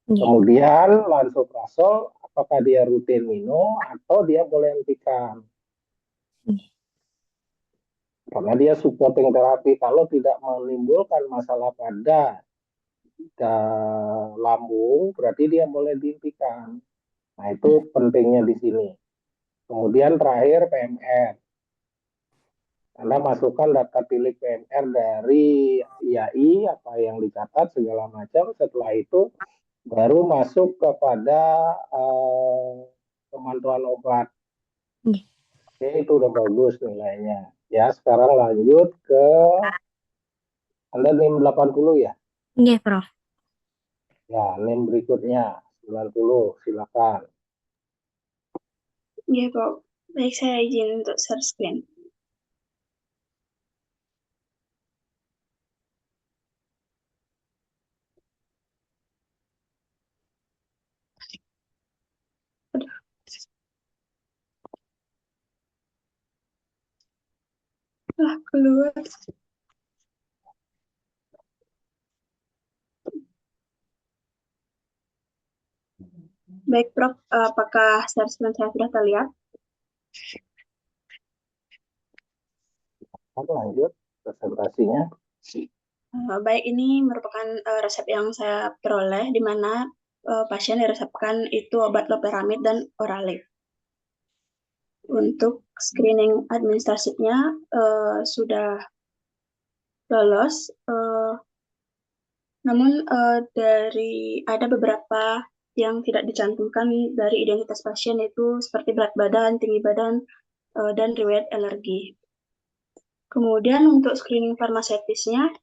Kemudian lansoprazol, apakah dia rutin minum atau dia boleh hentikan. Karena dia supporting terapi, kalau tidak menimbulkan masalah pada lambung, berarti dia boleh dihentikan. Nah, itu pentingnya di sini. Kemudian terakhir PMR. Anda masukkan data tilik PMR dari IAI, apa yang dicatat, segala macam. Setelah itu baru masuk kepada pemantuan obat. Oke, itu udah bagus nilainya. Ya, sekarang lanjut ke Anda NIM 80 ya? Iya, Prof. Ya, NIM berikutnya 90, silakan. Iya, Prof. Baik, saya izin untuk share screen. Keluar. Baik, Prof. Apakah share screen saya sudah terlihat? Lanjut presentasinya. Baik, ini merupakan resep yang saya peroleh, di mana pasien diresepkan itu obat loperamid dan Oralid. Untuk screening administratifnya sudah lolos, namun dari ada beberapa yang tidak dicantumkan dari identitas pasien, itu seperti berat badan, tinggi badan, dan riwayat alergi. Kemudian untuk screening farmaseutisnya,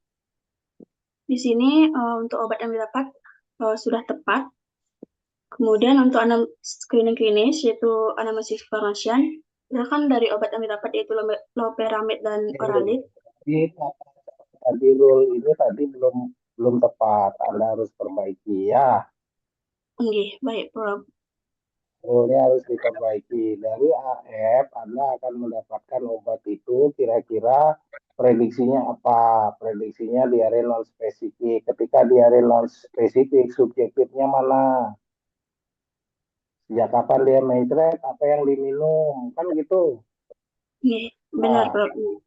di sini untuk obat yang didapat sudah tepat. Kemudian untuk screening klinis, yaitu anamnesis farmasian, misalkan dari obat yang didapat yaitu loperamid dan Oralid. Tadi rule ini tadi belum tepat, Anda harus perbaiki ya. Oke, baik, Prof. Ini harus diperbaiki. Dari AF, Anda akan mendapatkan obat itu kira-kira prediksinya apa? Prediksinya diare non spesifik. Ketika diare non spesifik, subjektifnya mana? Sejak kapan dia mencret, apa yang diminum, kan gitu. Iya, benar, Nah, Prof.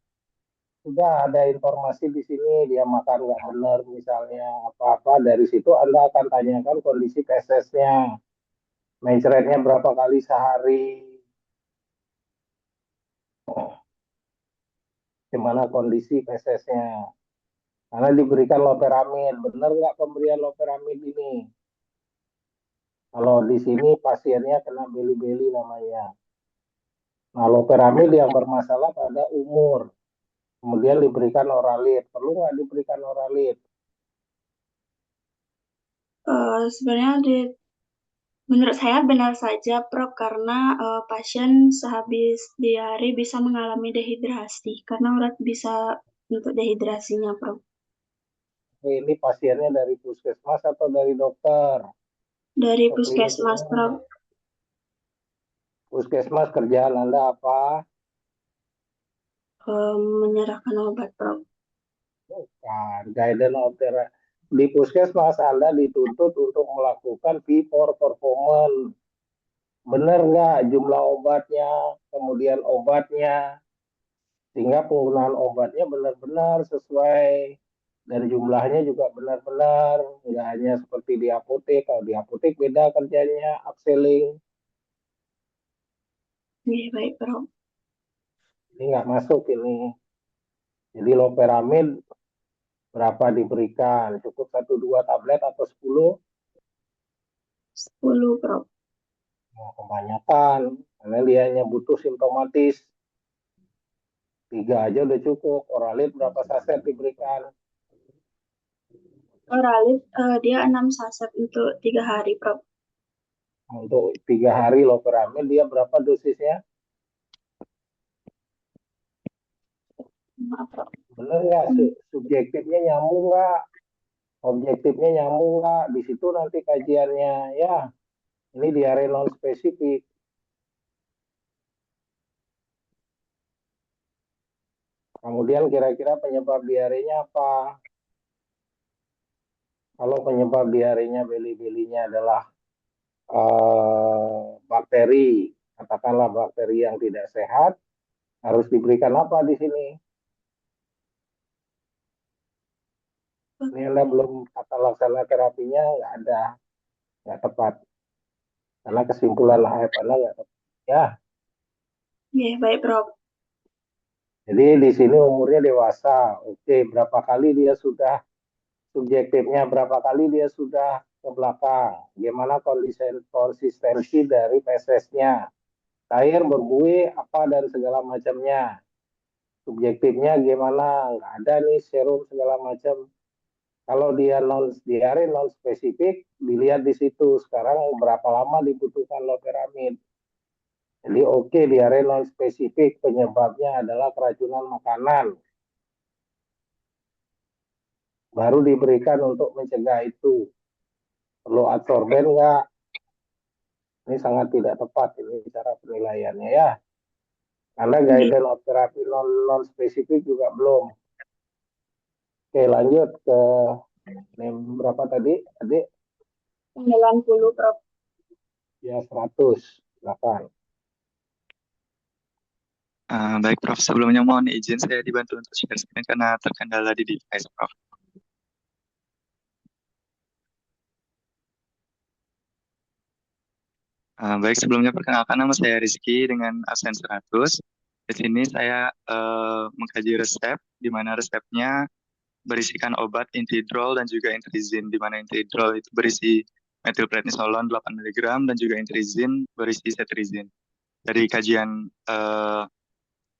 sudah ada informasi di sini, dia makan nggak benar misalnya apa-apa, dari situ Anda akan tanyakan kondisi fesesnya. Mencretnya berapa kali sehari, gimana kondisi fesesnya. Karena diberikan loperamid, benar nggak pemberian loperamid ini? Kalau di sini pasiennya kena beli-beli namanya. Nah, loperamid yang bermasalah pada umur. Kemudian diberikan oralit. Perlu nggak diberikan oralit? Sebenarnya menurut saya benar saja, Prof, karena pasien sehabis diare bisa mengalami dehidrasi, karena urat bisa untuk dehidrasinya, Prof. Ini pasiennya dari puskesmas atau dari dokter? Dari Atau klinik puskesmas, umum? Prof. Puskesmas kerjaan Anda apa? Menyerahkan obat, Prof. Bukan, guidance of therapy. Di puskesmas Anda dituntut untuk melakukan P4 performance. Benar nggak jumlah obatnya, kemudian obatnya, sehingga penggunaan obatnya benar-benar sesuai dan jumlahnya juga benar-benar, nggak hanya seperti di apotek. Kalau di apotek beda kerjanya, upselling. Iya, baik, Prof. Ini nggak masuk ini. Jadi loperamid berapa diberikan? Cukup 1-2 tablet atau 10? 10, Prof. Nah, kebanyakan, karena dia hanya butuh simptomatis. 3 aja udah cukup. Oralit berapa saset diberikan? Oralit dia 6 saset untuk 3 hari, Prof. Untuk 3 hari loperamid dia berapa dosisnya? Maaf, Prof. Bener nggak? Subjektifnya nyambung nggak? Objektifnya nyambung nggak? Di situ nanti kajiannya ya. Ini diare non spesifik. Kemudian kira-kira penyebab diarenya apa? Kalau penyebab diarenya beli-belinya adalah bakteri, katakanlah bakteri yang tidak sehat, harus diberikan apa di sini? Ini Anda belum tata laksana terapinya, nggak ada, nggak tepat. Karena kesimpulan AF Anda nggak tepat. Ya, Iya, baik, Prof. jadi di sini umurnya dewasa. Oke, berapa kali dia sudah subjektifnya, berapa kali dia sudah ke belakang? Gimana konsistensi dari fesesnya? Air berbuih apa dan segala macamnya. Subjektifnya gimana? Nggak ada nih serum segala macam. Kalau dia diare non spesifik, dilihat di situ. Sekarang berapa lama dibutuhkan loperamid. Jadi oke, diare non spesifik penyebabnya adalah keracunan makanan. Baru diberikan untuk mencegah itu. Perlu adsorben nggak? Ini sangat tidak tepat ini cara penilaiannya ya. Karena guidance of therapy non spesifik juga belum. Oke, lanjut ke berapa tadi? Tadi 90, Prof. ya 100. Silakan. Baik, Prof. Sebelumnya mohon izin saya dibantu untuk share screen karena terkendala di device, Prof. Baik, sebelumnya perkenalkan nama saya Rizky dengan absen 100. Di sini saya mengkaji resep, di mana resepnya berisikan obat intidrol dan juga intrizin, di mana intidrol itu berisi metilprednisolon 8 mg dan juga intrizin berisi cetirizin. Dari kajian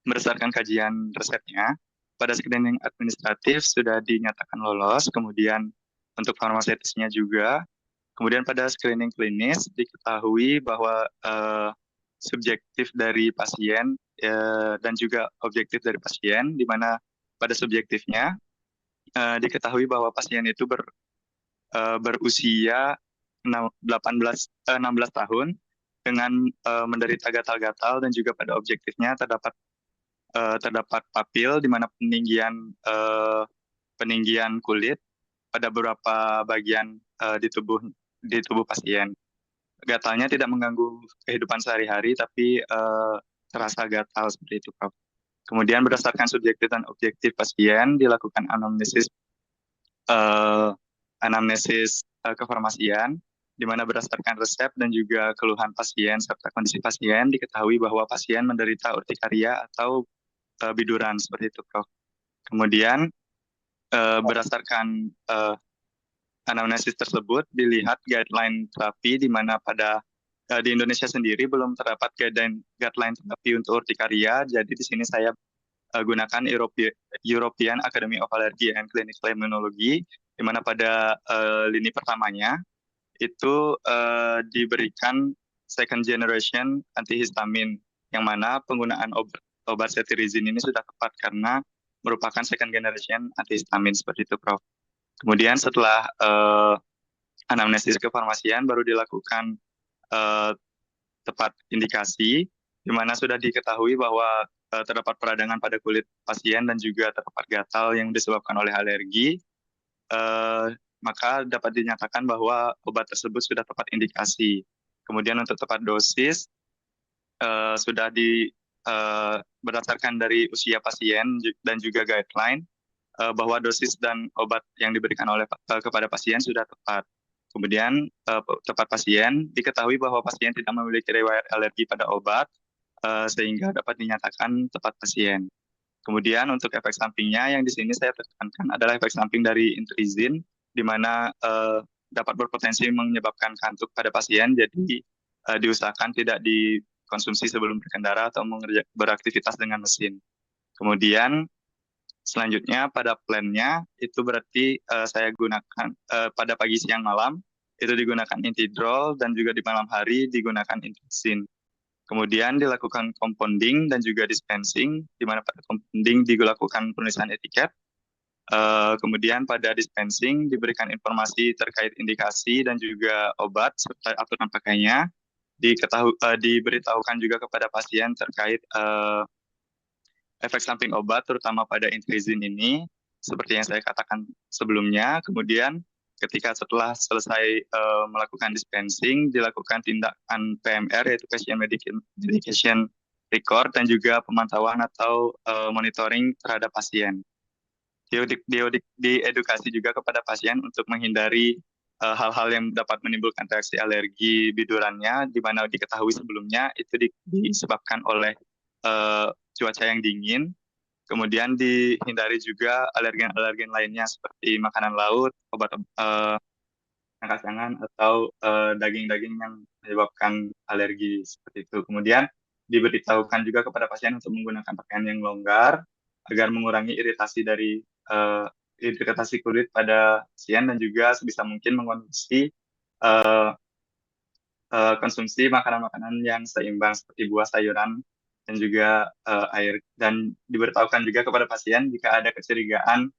berdasarkan kajian resepnya, pada screening administratif sudah dinyatakan lolos, kemudian untuk farmaseutisnya juga. Kemudian pada screening klinis diketahui bahwa subjektif dari pasien dan juga objektif dari pasien, di mana pada subjektifnya diketahui bahwa pasien itu berusia 16 tahun dengan menderita gatal-gatal dan juga pada objektifnya terdapat papil di mana peninggian kulit pada beberapa bagian di tubuh pasien. Gatalnya tidak mengganggu kehidupan sehari-hari, tapi terasa gatal seperti itu, Prof. Kemudian berdasarkan subjektif dan objektif pasien dilakukan anamnesis kefarmasian, di mana berdasarkan resep dan juga keluhan pasien serta kondisi pasien diketahui bahwa pasien menderita urtikaria atau biduran seperti itu, Prof. Kemudian berdasarkan anamnesis tersebut dilihat guideline terapi, di mana di Indonesia sendiri belum terdapat guideline terapi untuk urtikaria. Jadi di sini saya gunakan European Academy of Allergy and Clinical Immunology, di mana pada lini pertamanya itu diberikan second generation antihistamin, yang mana penggunaan obat cetirizine ini sudah tepat karena merupakan second generation antihistamin seperti itu, Prof. Kemudian setelah anamnesis kefarmasian baru dilakukan tepat indikasi, di mana sudah diketahui bahwa terdapat peradangan pada kulit pasien dan juga terdapat gatal yang disebabkan oleh alergi, maka dapat dinyatakan bahwa obat tersebut sudah tepat indikasi. Kemudian untuk tepat dosis sudah berdasarkan dari usia pasien dan juga guideline, bahwa dosis dan obat yang diberikan kepada pasien sudah tepat. Kemudian tepat pasien diketahui bahwa pasien tidak memiliki riwayat alergi pada obat, sehingga dapat dinyatakan tepat pasien. Kemudian untuk efek sampingnya yang di sini saya tekankan adalah efek samping dari intrizin, di mana dapat berpotensi menyebabkan kantuk pada pasien, jadi diusahakan tidak dikonsumsi sebelum berkendara atau beraktivitas dengan mesin. Kemudian selanjutnya pada plannya itu berarti saya gunakan pada pagi, siang, malam itu digunakan Intidrol, dan juga di malam hari digunakan Intrizin. Kemudian dilakukan compounding dan juga dispensing, di mana pada compounding dilakukan penulisan etiket. Kemudian pada dispensing diberikan informasi terkait indikasi dan juga obat serta aturan pakainya. Diberitahukan juga kepada pasien terkait efek samping obat, terutama pada intrizin ini, seperti yang saya katakan sebelumnya. Kemudian ketika setelah selesai melakukan dispensing, dilakukan tindakan PMR, yaitu Patient Medication Record, dan juga pemantauan atau monitoring terhadap pasien. Diedukasi juga kepada pasien untuk menghindari hal-hal yang dapat menimbulkan reaksi alergi bidurannya, di mana diketahui sebelumnya itu disebabkan oleh cuaca yang dingin. Kemudian dihindari juga alergen-alergen lainnya seperti makanan laut, obat kacang-kacangan, atau daging-daging yang menyebabkan alergi seperti itu. Kemudian diberitahukan juga kepada pasien untuk menggunakan pakaian yang longgar agar mengurangi iritasi kulit pada pasien, dan juga sebisa mungkin mengkonsumsi konsumsi makanan-makanan yang seimbang seperti buah, sayuran, dan juga air. Dan diberitahukan juga kepada pasien jika ada kecurigaan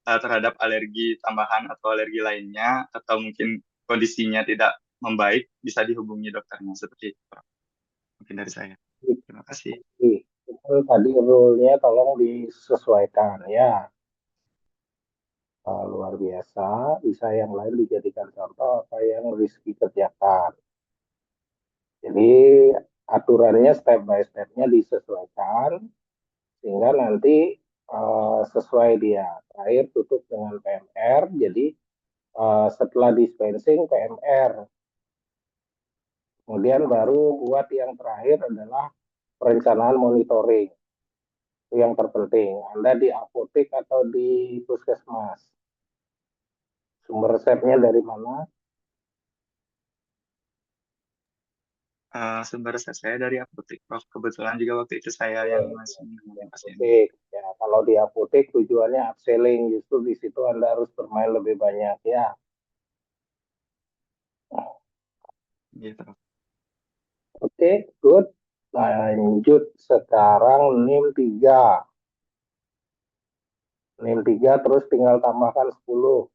terhadap alergi tambahan atau alergi lainnya, atau mungkin kondisinya tidak membaik, bisa dihubungi dokternya seperti itu. Mungkin dari saya. Terima kasih. Itu tadi rule-nya tolong disesuaikan ya. Luar biasa, bisa yang lain dijadikan contoh apa yang Rizky kerjakan. Jadi aturannya step by step-nya disesuaikan, sehingga nanti sesuai dia. Terakhir tutup dengan PMR, jadi setelah dispensing PMR. Kemudian baru buat yang terakhir adalah perencanaan monitoring. Itu yang terpenting. Anda di apotek atau di puskesmas. Sumber resepnya dari mana? Sumber resep saya dari apotek, Prof. Kebetulan juga waktu itu saya yang masih menangani pasien. Ya, kalau di apotek tujuannya upselling, justru di situ Anda harus bermain lebih banyak ya. Gitu. Oke, good. Lanjut sekarang NIM 3. NIM 3 terus tinggal tambahkan 10.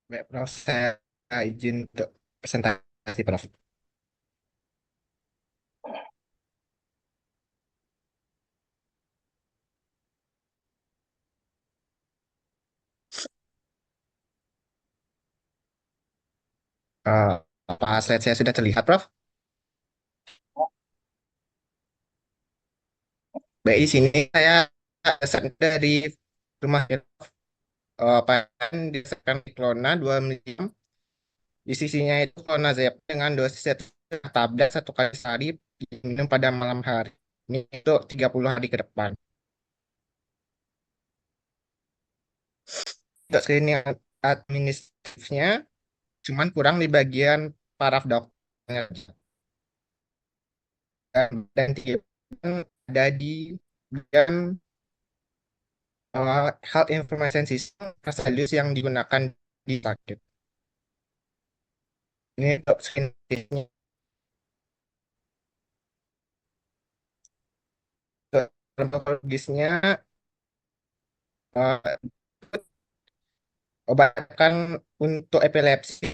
Baik, Prof. Saya izin untuk presentasi, Prof. Eh, apa slide saya sudah terlihat, Prof? Baik, di sini saya dari rumah pasien disertakan Clona 2 mg. Di sisinya itu Clonazepam dengan dosis tablet 1 kali sehari diminum pada malam hari. Ini untuk 30 hari ke depan. Untuk screening administratifnya, cuman kurang di bagian paraf dokternya. Dan tidak ada di bagian health information system Vesalius yang digunakan di sakit. Ini untuk screening. Farmakologisnya obat kan untuk epilepsi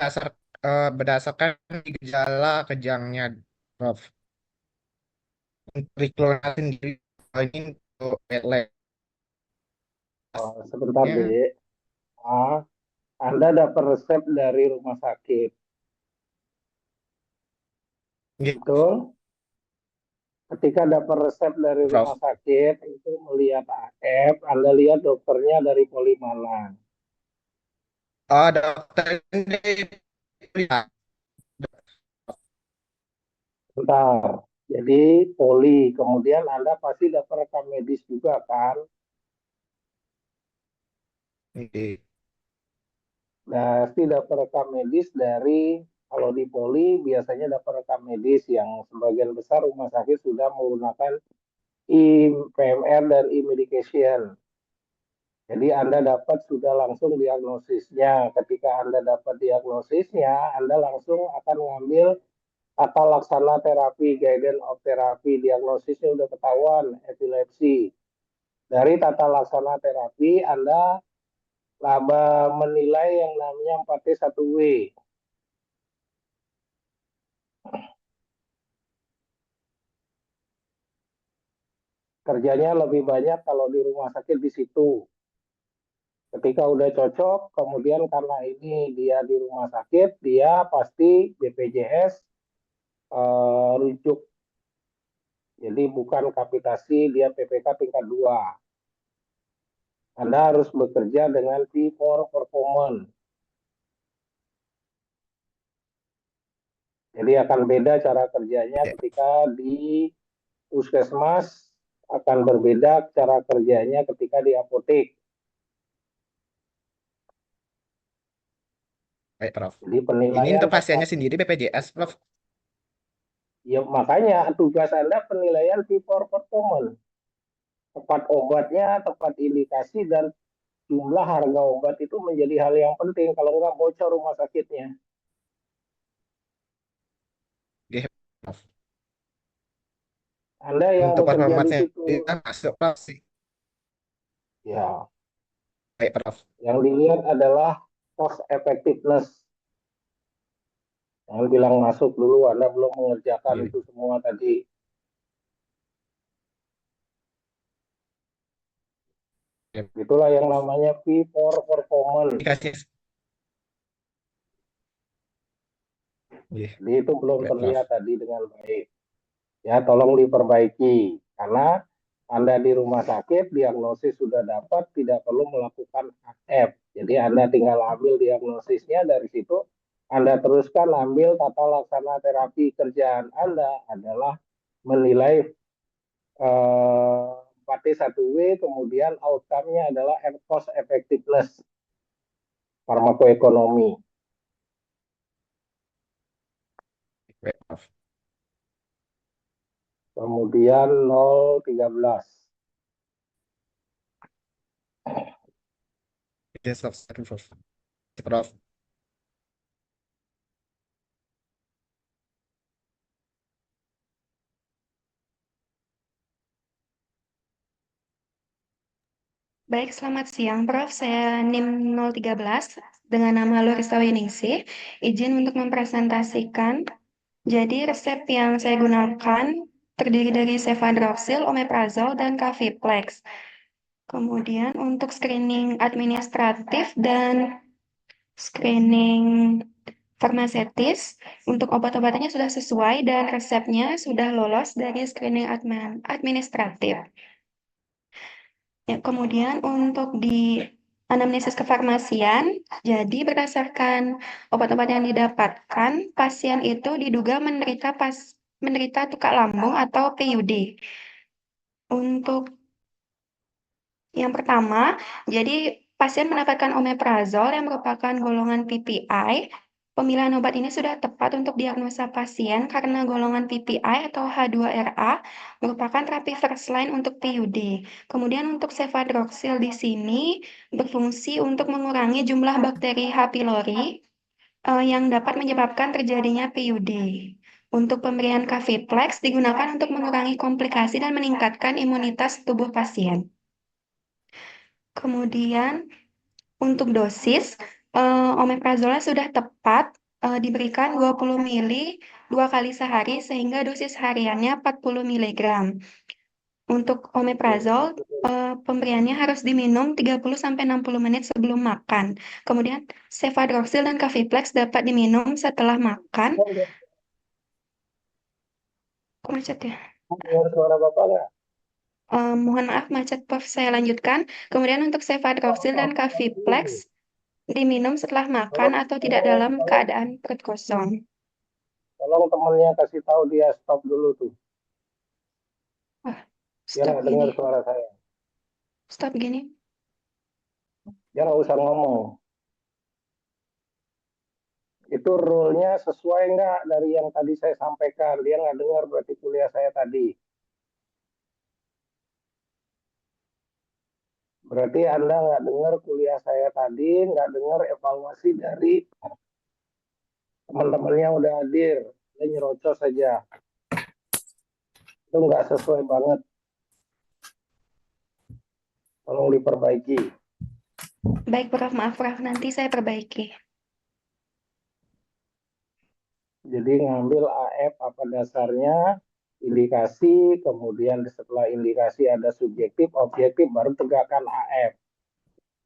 berdasarkan gejala kejangnya, Prof. Untuk Riklona sendiri ini untuk red lag. Sebentar, Ya. Dek. Anda dapat resep dari rumah sakit. Betul? Ketika dapat resep dari Prof. rumah sakit, itu melihat AF, Anda lihat dokternya dari poli mana? Oh, dokter ini Bentar. Jadi poli, kemudian Anda pasti dapat rekam medis juga kan? Pasti dapat rekam medis dari, kalau di poli biasanya dapat rekam medis yang sebagian besar rumah sakit sudah menggunakan PMR dan e-medication. Jadi Anda dapat sudah langsung diagnosisnya. Ketika Anda dapat diagnosisnya, Anda langsung akan mengambil tata laksana terapi, guidance of therapy. Diagnosisnya sudah ketahuan, epilepsi. Dari tata laksana terapi, Anda laba menilai yang namanya 4T1W. Kerjanya lebih banyak kalau di rumah sakit di situ. Ketika udah cocok, kemudian karena ini dia di rumah sakit, dia pasti BPJS rujuk. Jadi bukan kapitasi, dia PPK tingkat 2. Anda harus bekerja dengan P4 performance. Jadi akan beda cara kerjanya ketika di puskesmas, akan berbeda cara kerjanya ketika di apotek. Baik, Prof. Jadi Ini penilaian untuk pasiennya sendiri BPJS, Prof. Ya makanya tugas Anda penilaian P4 performance. Tepat obatnya, tepat indikasi, dan jumlah harga obat itu menjadi hal yang penting. Kalau nggak bocor rumah sakitnya. Prof. Anda yang Untuk bekerja di performanya situ. masuk, Prof. Ya. Baik, Prof. Yang dilihat adalah cost effectiveness. Jangan bilang masuk dulu, Anda belum mengerjakan itu semua tadi. Itulah yang namanya P4 performance. Jadi itu belum terlihat tadi dengan baik. Ya, tolong diperbaiki. Karena Anda di rumah sakit, diagnosis sudah dapat, tidak perlu melakukan AF. Jadi Anda tinggal ambil diagnosisnya, dari situ Anda teruskan ambil tata laksana terapi. Kerjaan Anda adalah menilai 4T1W, kemudian outcome-nya adalah cost effectiveness, farmakoekonomi. Kemudian 013. Yes, Prof. Baik, selamat siang, Prof. Saya NIM 013. dengan nama Lorisa Winingsih. Izin untuk mempresentasikan. Jadi resep yang saya gunakan terdiri dari Cefadroxil, Omeprazol, dan Caviplex. Kemudian untuk screening administratif dan screening farmasetis, untuk obat-obatannya sudah sesuai dan resepnya sudah lolos dari screening administratif. Ya, kemudian untuk di anamnesis kefarmasian, jadi berdasarkan obat-obat yang didapatkan, pasien itu diduga menderita tukak lambung atau PUD. Untuk yang pertama, jadi pasien mendapatkan omeprazol yang merupakan golongan PPI. Pemilihan obat ini sudah tepat untuk diagnosa pasien karena golongan PPI atau H2RA merupakan terapi first line untuk PUD. Kemudian untuk Cefadroxil di sini berfungsi untuk mengurangi jumlah bakteri H. pylori yang dapat menyebabkan terjadinya PUD. Untuk pemberian Caviplex digunakan untuk mengurangi komplikasi dan meningkatkan imunitas tubuh pasien. Kemudian untuk dosis, omeprazolnya sudah tepat, diberikan 20 mili 2 kali sehari sehingga dosis hariannya 40 mg. Untuk omeprazol, pemberiannya harus diminum 30-60 menit sebelum makan. Kemudian Cefadroxil dan Caviplex dapat diminum setelah makan. Kok macet ya? Dengar suara Bapak nggak? Mohon maaf macet, Prof. Saya lanjutkan. Kemudian untuk Cefadroxil dan Caviplex diminum setelah makan atau tidak dalam keadaan perut kosong. Tolong temennya kasih tahu dia stop dulu tuh. Dia Stop nggak dengar gini. suara saya. Stop gini. Dia nggak usah ngomong. Itu rule-nya sesuai nggak dari yang tadi saya sampaikan? Dia nggak dengar berarti kuliah saya tadi. Berarti Anda nggak dengar kuliah saya tadi, nggak dengar evaluasi dari teman-temannya udah hadir. Dia nyerocos saja. Itu nggak sesuai banget. Tolong diperbaiki. Baik, Prof. Maaf, Prof. Nanti saya perbaiki. Jadi ngambil AF apa dasarnya, indikasi, kemudian setelah indikasi ada subjektif, objektif, baru tegakkan AF.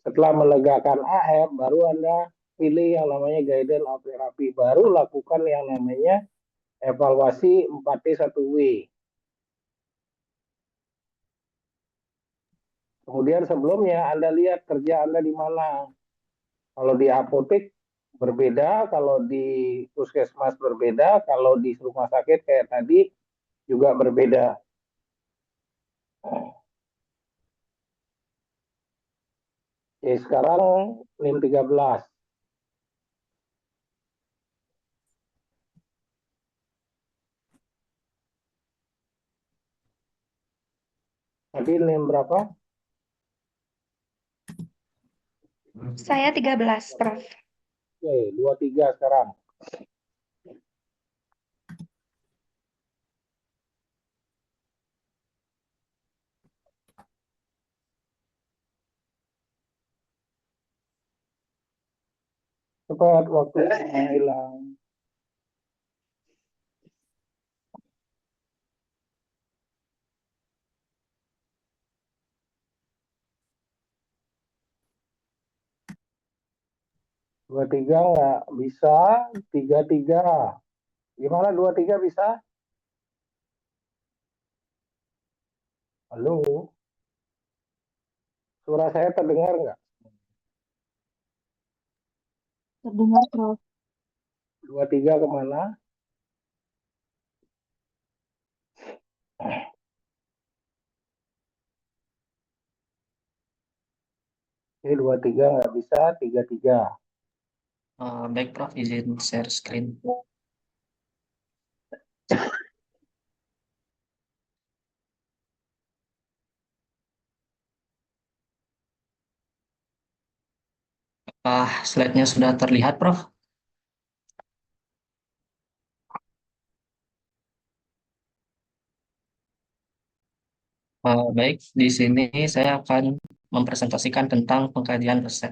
Setelah melegakan AF, baru Anda pilih yang namanya guidance of therapy. Baru lakukan yang namanya evaluasi 4T1W. Kemudian sebelumnya Anda lihat kerja Anda di mana. Kalau di apotek berbeda, kalau di puskesmas berbeda, kalau di rumah sakit kayak tadi juga berbeda. Oke, sekarang NIM 13. Tadi NIM berapa? Saya 13, Prof. Oke, 23 sekarang. Cepat waktu hilang. Dua tiga nggak bisa, 33. Gimana 23 bisa? Halo, suara saya terdengar nggak? Terdengar, Prof. 23 kemana? Oke, 23 nggak bisa, 33. Baik, Prof. Izin share screen. Slide-nya sudah terlihat, Prof? Baik, di sini saya akan mempresentasikan tentang pengkajian resep.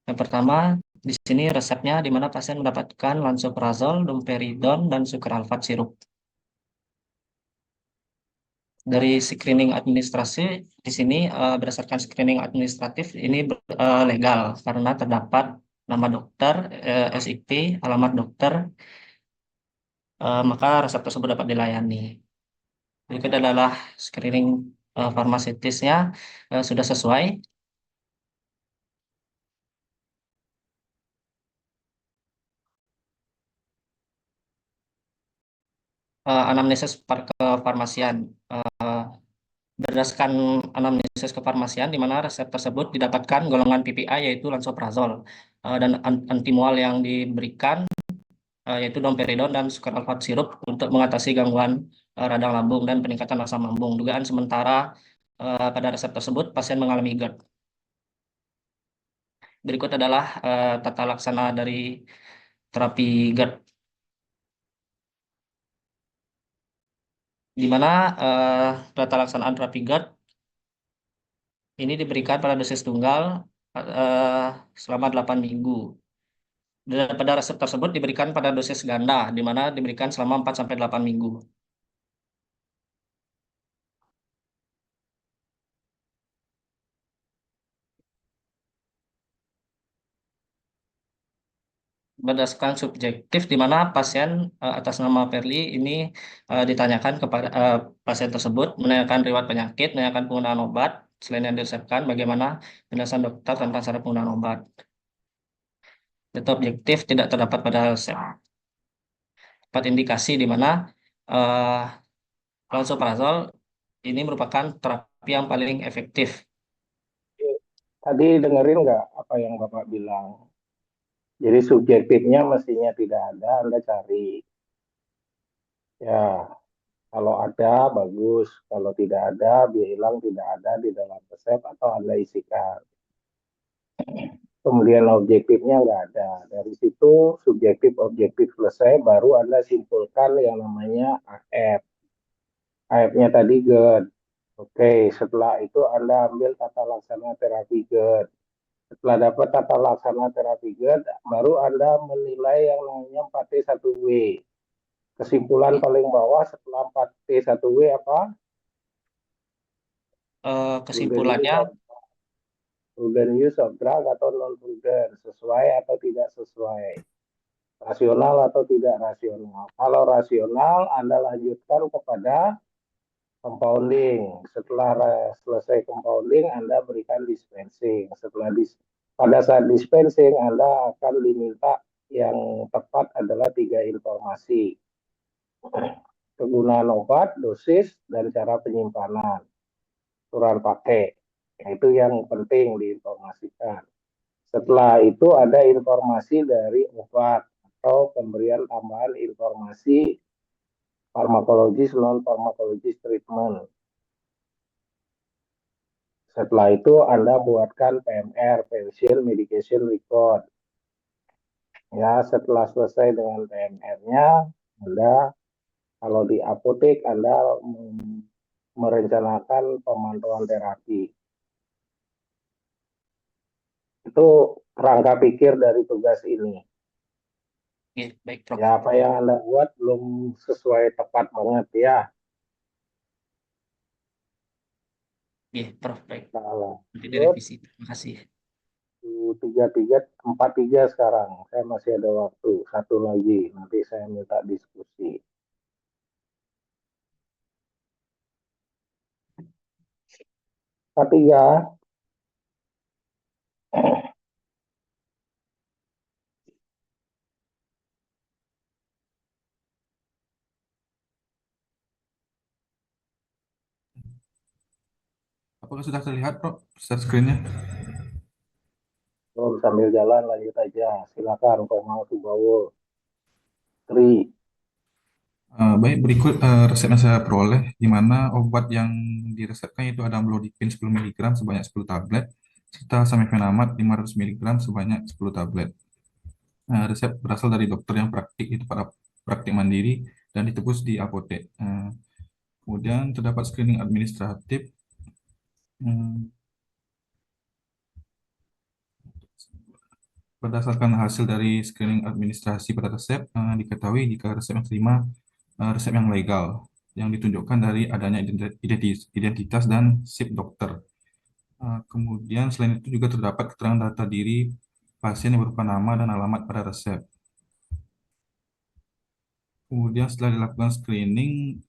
Yang pertama, di sini resepnya di mana pasien mendapatkan lansoprazol, domperidon, dan sucralfate sirup. Dari screening administrasi, di sini berdasarkan screening administratif ini legal karena terdapat nama dokter, SIP, alamat dokter, maka resep tersebut dapat dilayani. Berikut adalah screening farmasitisnya sudah sesuai. Anamnesis kefarmasian. Berdasarkan anamnesis kefarmasian, di mana resep tersebut didapatkan golongan PPI yaitu lansoprazol dan antimual yang diberikan yaitu domperidon dan sucralfate sirup untuk mengatasi gangguan radang lambung dan peningkatan asam lambung. Dugaan sementara pada resep tersebut pasien mengalami GERD. Berikut adalah tata laksana dari terapi GERD, di mana tata laksanaan terapi GERD ini diberikan pada dosis tunggal selama 8 minggu. Dan pada resep tersebut diberikan pada dosis ganda, di mana diberikan selama 4-8 minggu. Berdasarkan subjektif, di mana pasien atas nama Perli ini ditanyakan kepada pasien tersebut, menanyakan riwayat penyakit, menanyakan penggunaan obat, selain yang diresepkan, bagaimana penjelasan dokter tentang cara penggunaan obat. Itu objektif tidak terdapat pada resep. Dapat indikasi di mana lansoprazol ini merupakan terapi yang paling efektif. Tadi dengerin nggak apa yang Bapak bilang? Jadi subjektifnya mestinya tidak ada, Anda cari. Ya, kalau ada bagus, kalau tidak ada, bilang tidak ada di dalam resep atau Anda isikan. Kemudian objektifnya nggak ada. Dari situ subjektif objektif selesai, baru Anda simpulkan yang namanya AF. AF-nya tadi GERD. Oke, setelah itu Anda ambil tata laksana terapi GERD. Setelah dapat tata laksana terapi GERD, baru Anda menilai yang namanya 4T1W. Kesimpulan paling bawah setelah 4T1W apa? Kesimpulannya, prudent use of drug atau non-prudent, sesuai atau tidak sesuai, rasional atau tidak rasional. Kalau rasional, Anda lanjutkan kepada compounding. Setelah selesai compounding, Anda berikan dispensing. Pada saat dispensing, Anda akan diminta yang tepat adalah 3 informasi. Penggunaan obat, dosis, dan cara penyimpanan. Aturan pakai. Itu yang penting diinformasikan. Setelah itu ada informasi dari obat atau pemberian tambahan informasi farmakologis, non-farmakologis treatment. Setelah itu Anda buatkan PMR, Patient Medication Record. Ya, setelah selesai dengan PMR-nya, Anda kalau di apotek Anda merencanakan pemantauan terapi. Itu rangka pikir dari tugas ini. baik, Prof. Ya, apa yang Anda buat belum sesuai tepat banget ya. Prof, baik. Salah. Nanti direvisi. Terima kasih. 43 sekarang. Saya masih ada waktu. Satu lagi. Nanti saya minta diskusi. Ketiga. Apakah sudah terlihat, Prof, share screen-nya? Belum, sambil jalan lanjut aja. Silakan Komal Subowo. Tri. Baik, berikut resep yang saya peroleh, di mana obat yang diresepkan itu ada amlodipin 10 mg sebanyak 10 tablet, serta samifenamat 500 mg sebanyak 10 tablet. Resep berasal dari dokter yang praktik, itu para praktik mandiri, dan ditebus di apotek. Kemudian terdapat screening administratif. Berdasarkan hasil dari screening administrasi pada resep, diketahui jika resep yang terima resep yang legal, yang ditunjukkan dari adanya identitas dan SIP dokter. Kemudian selain itu juga terdapat keterangan data diri pasien yang berupa nama dan alamat pada resep. Kemudian setelah dilakukan screening,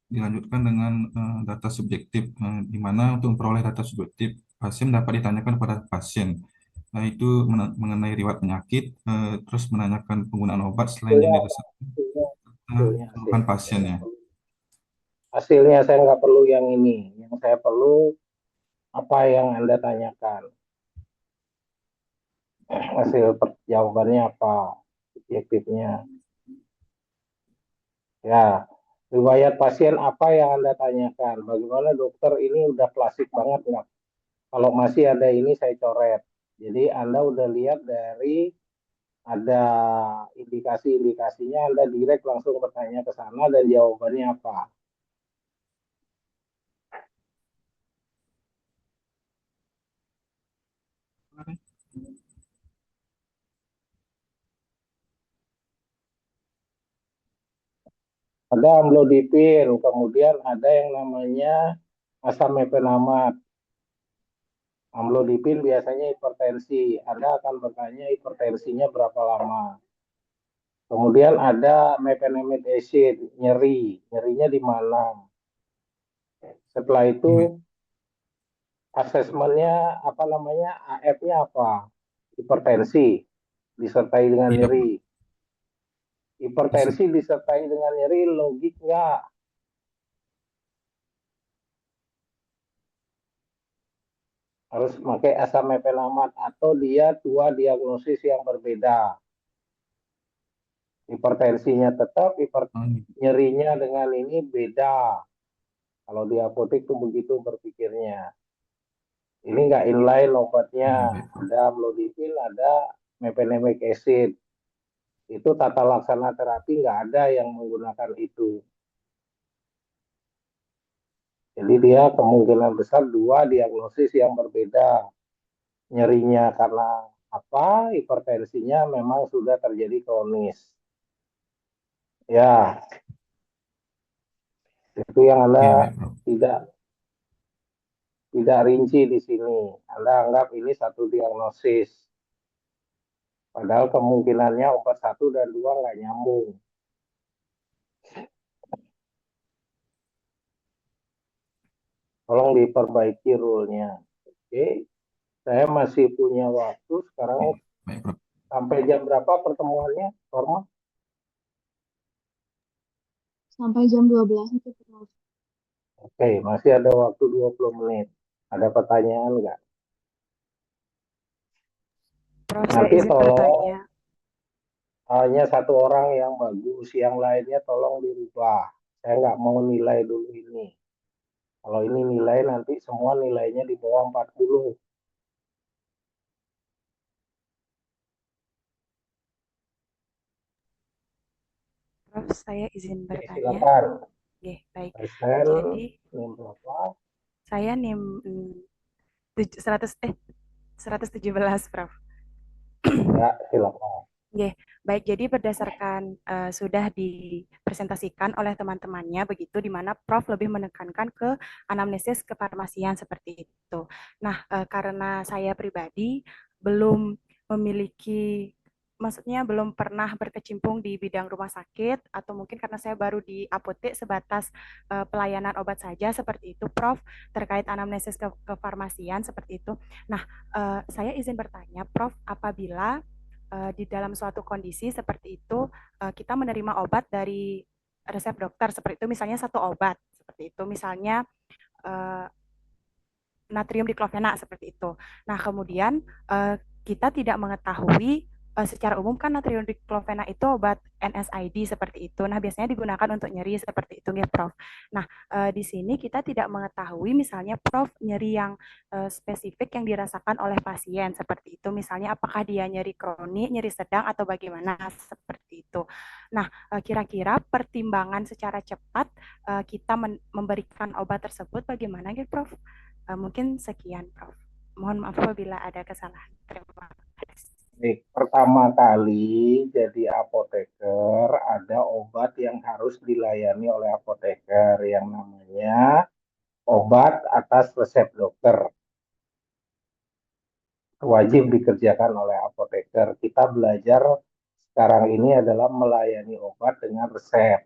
dilanjutkan dengan data subjektif, di mana untuk memperoleh data subjektif, pasien dapat ditanyakan kepada pasien, yaitu mengenai riwayat penyakit, terus menanyakan penggunaan obat selain yang diresepkan, keluhan pasiennya. Hasilnya saya nggak perlu yang ini. Yang saya perlu apa yang Anda tanyakan. Hasil jawabannya apa? Subjektifnya. Ya, riwayat pasien apa yang Anda tanyakan? Bagaimana dokter, ini udah klasik banget nggak? Kalau masih ada ini saya coret. Jadi Anda udah lihat dari ada indikasi-indikasinya, Anda direct langsung bertanya ke sana dan jawabannya apa. Ada amlodipin, kemudian ada yang namanya asam mefenamat. Amlodipin biasanya hipertensi. Anda akan bertanya hipertensinya berapa lama. Kemudian ada mefenamic acid, nyerinya di mana. Setelah itu asesmennya apa namanya, AF-nya apa? Hipertensi disertai dengan nyeri. Hipertensi disertai dengan nyeri, logik nggak? Harus pakai asam mefenamat atau dia dua diagnosis yang berbeda. Hipertensinya tetap, nyerinya dengan ini beda. Kalau di apotek tuh begitu berpikirnya. Ini nggak inline obatnya. Ada amlodipin, ada mefenamic acid. Itu tata laksana terapi nggak ada yang menggunakan itu. Jadi dia kemungkinan besar dua diagnosis yang berbeda. Nyerinya karena apa? Hipertensinya memang sudah terjadi kronis. Ya, itu yang Anda tidak rinci di sini. Anda anggap ini satu diagnosis. Padahal kemungkinannya obat 1 dan 2 nggak nyambung. Tolong diperbaiki rule-nya. Oke. Saya masih punya waktu sekarang. Sampai jam berapa pertemuannya, Norma? Sampai jam 12 itu. Oke, masih ada waktu 20 menit. Ada pertanyaan nggak? Prof, Nanti saya izin tolong bertanya. hanya satu orang yang bagus, yang lainnya tolong dirubah. Saya nggak mau nilai dulu ini. Kalau ini nilai nanti semua nilainya di bawah 40. Prof, saya izin bertanya. Silakan. Oke, baik. Pasien, Jadi NIM berapa? saya NIM 117, Prof. Ya, silakan. Oke, baik. Jadi berdasarkan sudah dipresentasikan oleh teman-temannya begitu, di mana Prof lebih menekankan ke anamnesis kefarmasian seperti itu. Nah, karena saya pribadi belum memiliki, maksudnya belum pernah berkecimpung di bidang rumah sakit, atau mungkin karena saya baru di apotek sebatas pelayanan obat saja seperti itu, Prof, terkait anamnesis kefarmasian seperti itu. Nah, saya izin bertanya, Prof, apabila di dalam suatu kondisi seperti itu kita menerima obat dari resep dokter seperti itu, misalnya satu obat seperti itu, misalnya natrium diklofenak seperti itu. Nah, kemudian kita tidak mengetahui secara umum kan natrium diklofenak itu obat NSAID seperti itu. Nah, biasanya digunakan untuk nyeri seperti itu ya, Prof. Nah, di sini kita tidak mengetahui misalnya Prof nyeri yang spesifik yang dirasakan oleh pasien seperti itu. Misalnya apakah dia nyeri kronik, nyeri sedang atau bagaimana seperti itu. Nah, kira-kira pertimbangan secara cepat kita memberikan obat tersebut bagaimana ya, Prof? Mungkin sekian, Prof. Mohon maaf apabila ada kesalahan. Terima kasih. Baik, pertama kali jadi apoteker ada obat yang harus dilayani oleh apoteker yang namanya obat atas resep dokter. Wajib dikerjakan oleh apoteker. Kita belajar sekarang ini adalah melayani obat dengan resep.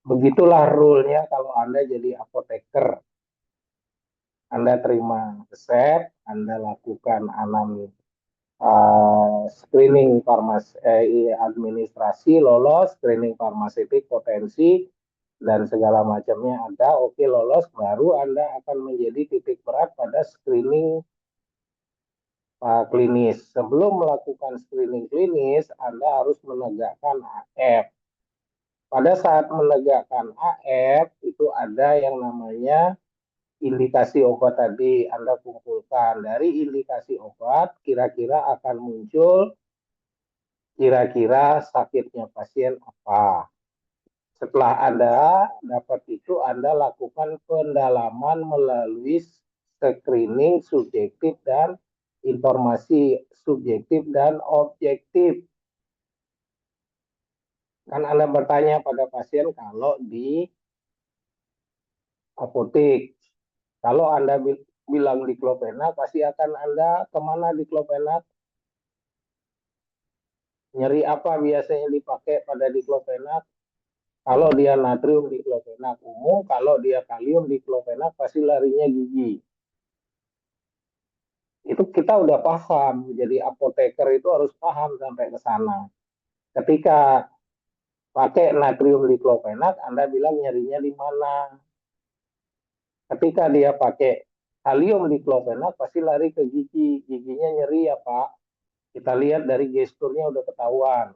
Begitulah rule-nya kalau Anda jadi apoteker. Anda terima resep, Anda lakukan screening administrasi, lolos, screening farmaseutik, potensi, dan segala macamnya ada, oke lolos, baru Anda akan menjadi titik berat pada screening klinis. Sebelum melakukan screening klinis, Anda harus menegakkan AF. Pada saat menegakkan AF, itu ada yang namanya indikasi obat tadi Anda kumpulkan. Dari indikasi obat, kira-kira akan muncul kira-kira sakitnya pasien apa. Setelah Anda dapat itu, Anda lakukan pendalaman melalui screening subjektif dan informasi subjektif dan objektif. Kan Anda bertanya pada pasien kalau di apotek, kalau Anda bilang diclofenac, pasti akan Anda kemana diclofenac? Nyeri apa biasanya dipakai pada diclofenac? Kalau dia natrium diclofenac umum, kalau dia kalium diclofenac pasti larinya gigi. Itu kita udah paham, jadi apoteker itu harus paham sampai ke sana. Ketika pakai natrium diclofenac, Anda bilang nyerinya di mana? Ketika dia pakai kalium diclofenac, pasti lari ke gigi. Giginya nyeri ya Pak. Kita lihat dari gesturnya udah ketahuan.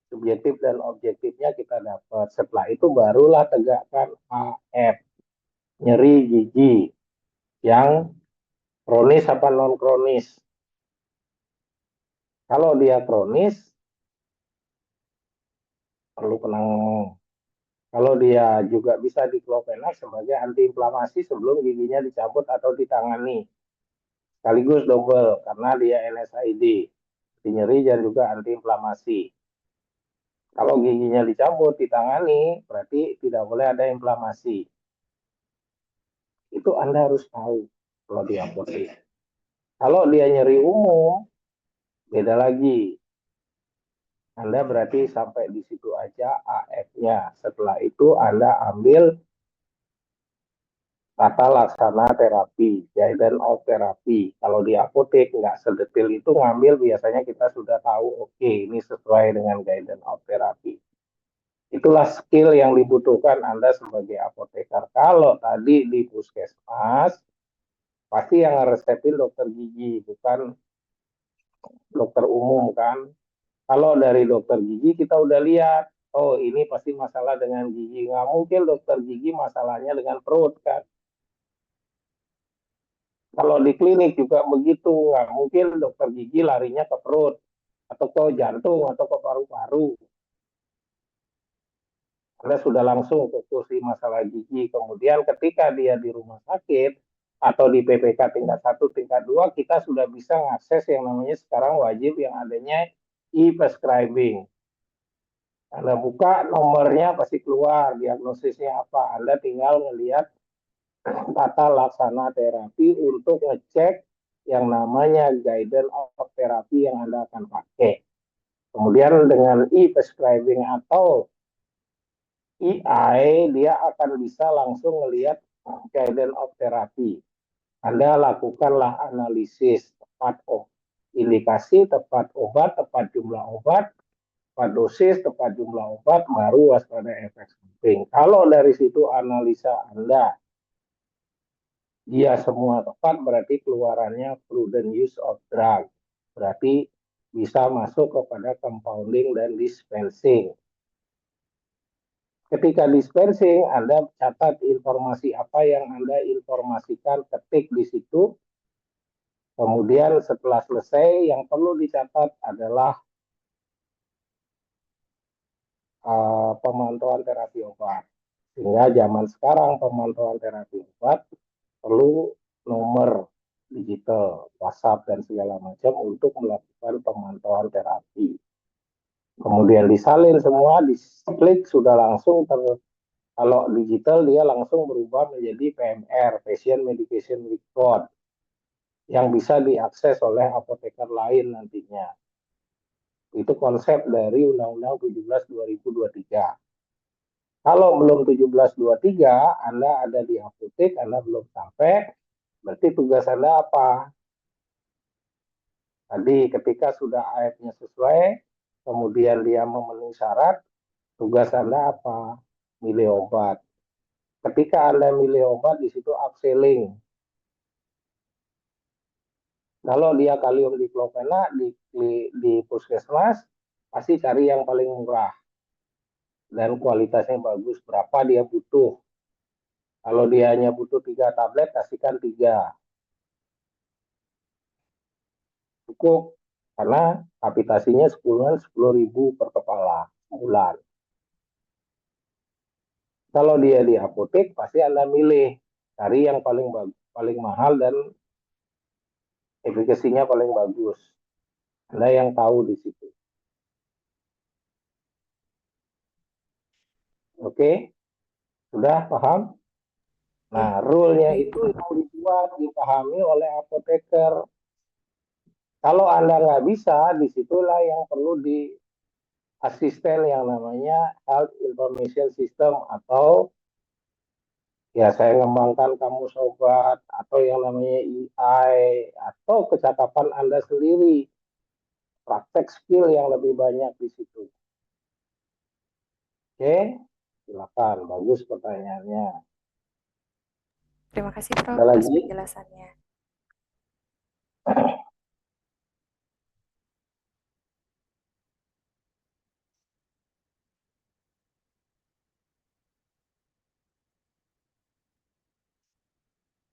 Subjektif dan objektifnya kita dapat. Setelah itu barulah tegakkan AF. Nyeri gigi. Yang kronis apa non kronis? Kalau dia kronis, perlu kenang. Kalau dia juga bisa diclofenac sebagai antiinflamasi sebelum giginya dicabut atau ditangani. Sekaligus double karena dia NSAID. Nyeri dan juga antiinflamasi. Kalau giginya dicabut, ditangani, berarti tidak boleh ada inflamasi. Itu Anda harus tahu kalau di apotek. Kalau dia nyeri umum, beda lagi. Anda berarti sampai di situ aja AF-nya. Setelah itu Anda ambil tata laksana terapi, guidance of therapy. Kalau di apotek nggak sedetil itu ngambil, biasanya kita sudah tahu, oke, ini sesuai dengan guidance of therapy. Itulah skill yang dibutuhkan Anda sebagai apoteker. Kalau tadi di puskesmas, pasti yang resepin dokter gigi, bukan dokter umum kan. Kalau dari dokter gigi kita udah lihat, oh ini pasti masalah dengan gigi. Nggak mungkin dokter gigi masalahnya dengan perut kan. Kalau di klinik juga begitu, nggak mungkin dokter gigi larinya ke perut, atau ke jantung, atau ke paru-paru. Anda sudah langsung fokus di masalah gigi. Kemudian ketika dia di rumah sakit, atau di PPK tingkat 1, tingkat 2, kita sudah bisa mengakses yang namanya sekarang wajib yang adanya e-prescribing. Anda buka nomornya pasti keluar, diagnosisnya apa. Anda tinggal melihat tata laksana terapi untuk ngecek yang namanya guidance of terapi yang Anda akan pakai. Kemudian dengan e-prescribing atau EI, dia akan bisa langsung melihat guidance of terapi. Anda lakukanlah analisis tepat indikasi, tepat obat, tepat jumlah obat, tepat dosis, tepat jumlah obat, baru waspada efek samping. Kalau dari situ analisa Anda dia semua tepat, berarti keluarannya prudent use of drug. Berarti bisa masuk kepada compounding dan dispensing. Ketika dispensing, Anda catat informasi apa yang Anda informasikan, ketik di situ. Kemudian setelah selesai, yang perlu dicatat adalah pemantauan terapi obat. Sehingga zaman sekarang pemantauan terapi obat perlu nomor digital, WhatsApp dan segala macam untuk melakukan pemantauan terapi. Kemudian disalin semua, diklik sudah langsung kalau digital dia langsung berubah menjadi PMR, Patient Medication Record, yang bisa diakses oleh apoteker lain nantinya. Itu konsep dari Undang-Undang 17 2023. Kalau belum 1723, Anda ada di apotek, Anda belum sampai, berarti tugas Anda apa? Tadi ketika sudah ayatnya sesuai, kemudian dia memenuhi syarat, tugas Anda apa? Milih obat. Ketika Anda milih obat, di situ upselling. Kalau dia kalium diklofenak di puskesmas, pasti cari yang paling murah dan kualitasnya bagus. Berapa dia butuh? Kalau dia hanya butuh 3 tablet, kasihkan 3. Cukup, karena kapitasinya 10.000 per kepala bulan. Kalau dia di apotek, pasti Anda milih cari yang paling mahal dan efikasinya paling bagus. Anda yang tahu di situ. Oke, sudah paham? Nah, rule-nya Baik. itu yang dibuat, dipahami oleh apoteker. Kalau Anda nggak bisa, disitulah yang perlu di asisten yang namanya Health Information System, atau ya saya ngembangkan kamu sobat, atau yang namanya EI, atau kecakapan Anda sendiri, praktek skill yang lebih banyak di situ. Oke, silakan. Bagus pertanyaannya. Terima kasih Prof Ada atas lagi? penjelasannya.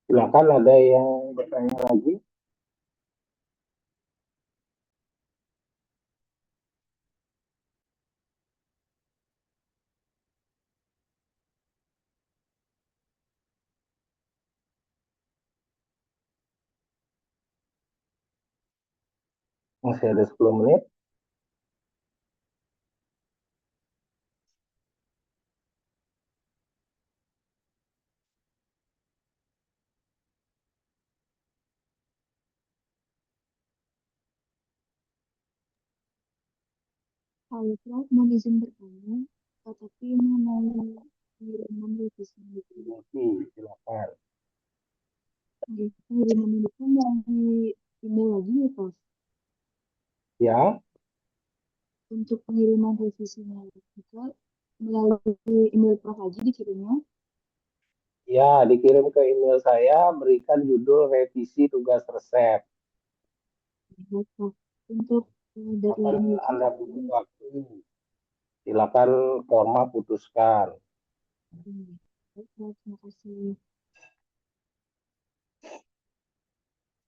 Silakan, ada yang bertanya lagi? Masih ada 10 menit. Kalau Prof mau izin bertanya, tapi mau pengiriman revisi gitu. Silakan. Pengiriman itu melalui email lagi ya, Prof? Ya, Untuk pengiriman revisinya juga melalui email Prof aja dikirimnya. ya, dikirim ke email saya, berikan judul revisi tugas resep. Baik, Prof. Untuk Kapan deadline itu Anda butuh waktu, silakan forma putuskan. baik, Prof. Terima kasih.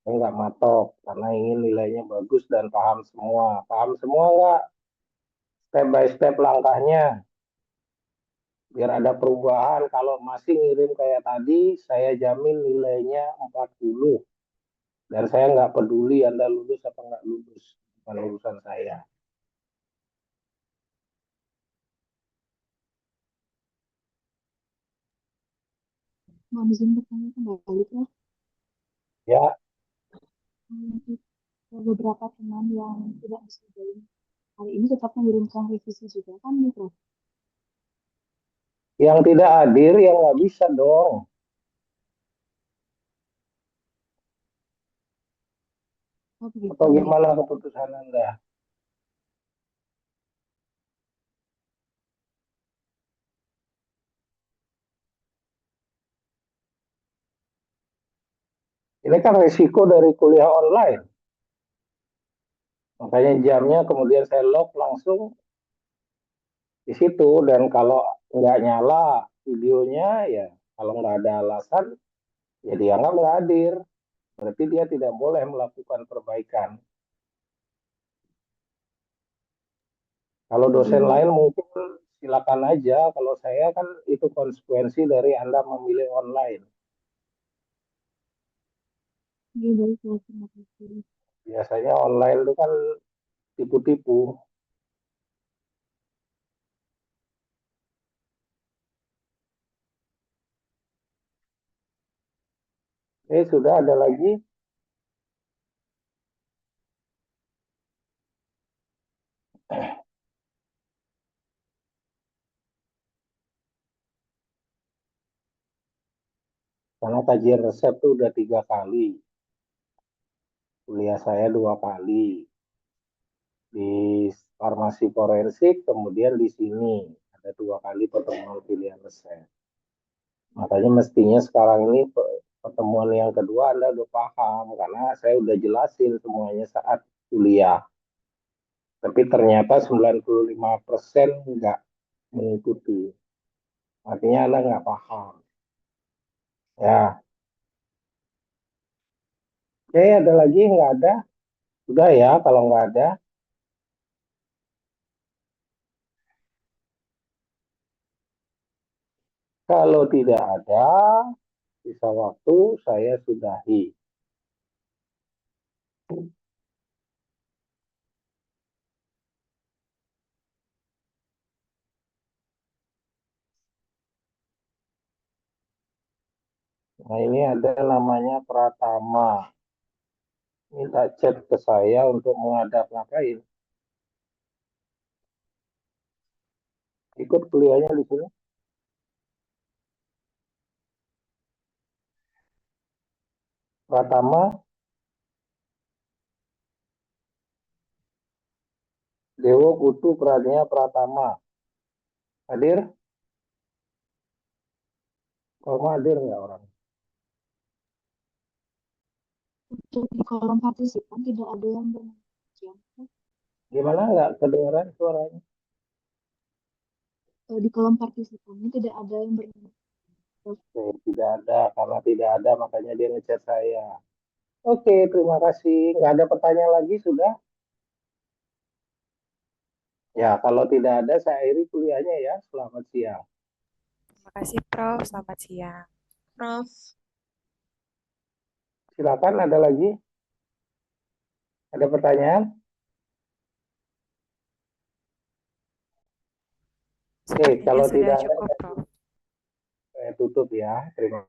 Saya nggak matok, karena ingin nilainya bagus dan paham semua. Paham semua nggak? Step by step langkahnya. Biar ada perubahan. Kalau masih ngirim kayak tadi, saya jamin nilainya 40. Dan saya nggak peduli Anda lulus atau nggak lulus. Bukan urusan saya. Mau izin bertanya kembali, Prof. Ya, Untuk beberapa teman yang tidak bisa join hari ini tetap mengirimkan revisi juga kan, nih, Prof? yang tidak hadir, yang nggak bisa dong. Oh, begitu. Atau gimana keputusan Anda? Ini kan resiko dari kuliah online. Makanya jamnya kemudian saya lock langsung di situ. Dan kalau nggak nyala videonya, ya kalau nggak ada alasan, ya dianggap nggak hadir. Berarti dia tidak boleh melakukan perbaikan. Kalau dosen lain mungkin silakan aja. Kalau saya kan itu konsekuensi dari Anda memilih online. Oke, baik, baik, terima kasih. Biasanya online itu kan tipu-tipu. Sudah ada lagi? Karena kajian resep itu udah 3 kali. Kuliah saya 2 kali. Di farmasi forensik, kemudian di sini. Ada 2 kali pertemuan pilihan resep. Makanya mestinya sekarang ini pertemuan yang kedua Anda udah paham. Karena saya udah jelasin semuanya saat kuliah. Tapi ternyata 95% nggak mengikuti. Artinya Anda nggak paham. Ya, oke, ada lagi? Nggak ada? Sudah ya, kalau nggak ada. Kalau tidak ada, sisa waktu saya sudahi. Nah, ini ada namanya Pratama. Minta chat ke saya untuk menghadap ngapain? Ikut kuliahnya di sini. Pratama, Dewo Putu Pradnya Pratama. Hadir? Kalau hadir nggak orang? Untuk di kolom partisipan tidak ada yang berminat. Gimana nggak kedengeran suaranya? Di kolom partisipan tidak ada yang berminat. Oke, tidak ada. Karena tidak ada, makanya dia ngechat saya. Oke, terima kasih. Nggak ada pertanyaan lagi, sudah? Ya, kalau tidak ada, saya akhiri kuliahnya ya. Selamat siang. Terima kasih, Prof. Selamat siang. Prof. Silakan, ada lagi? Ada pertanyaan? Oke, Sepertinya kalau sudah tidak ada, cukup, Prof. saya tutup ya. Terima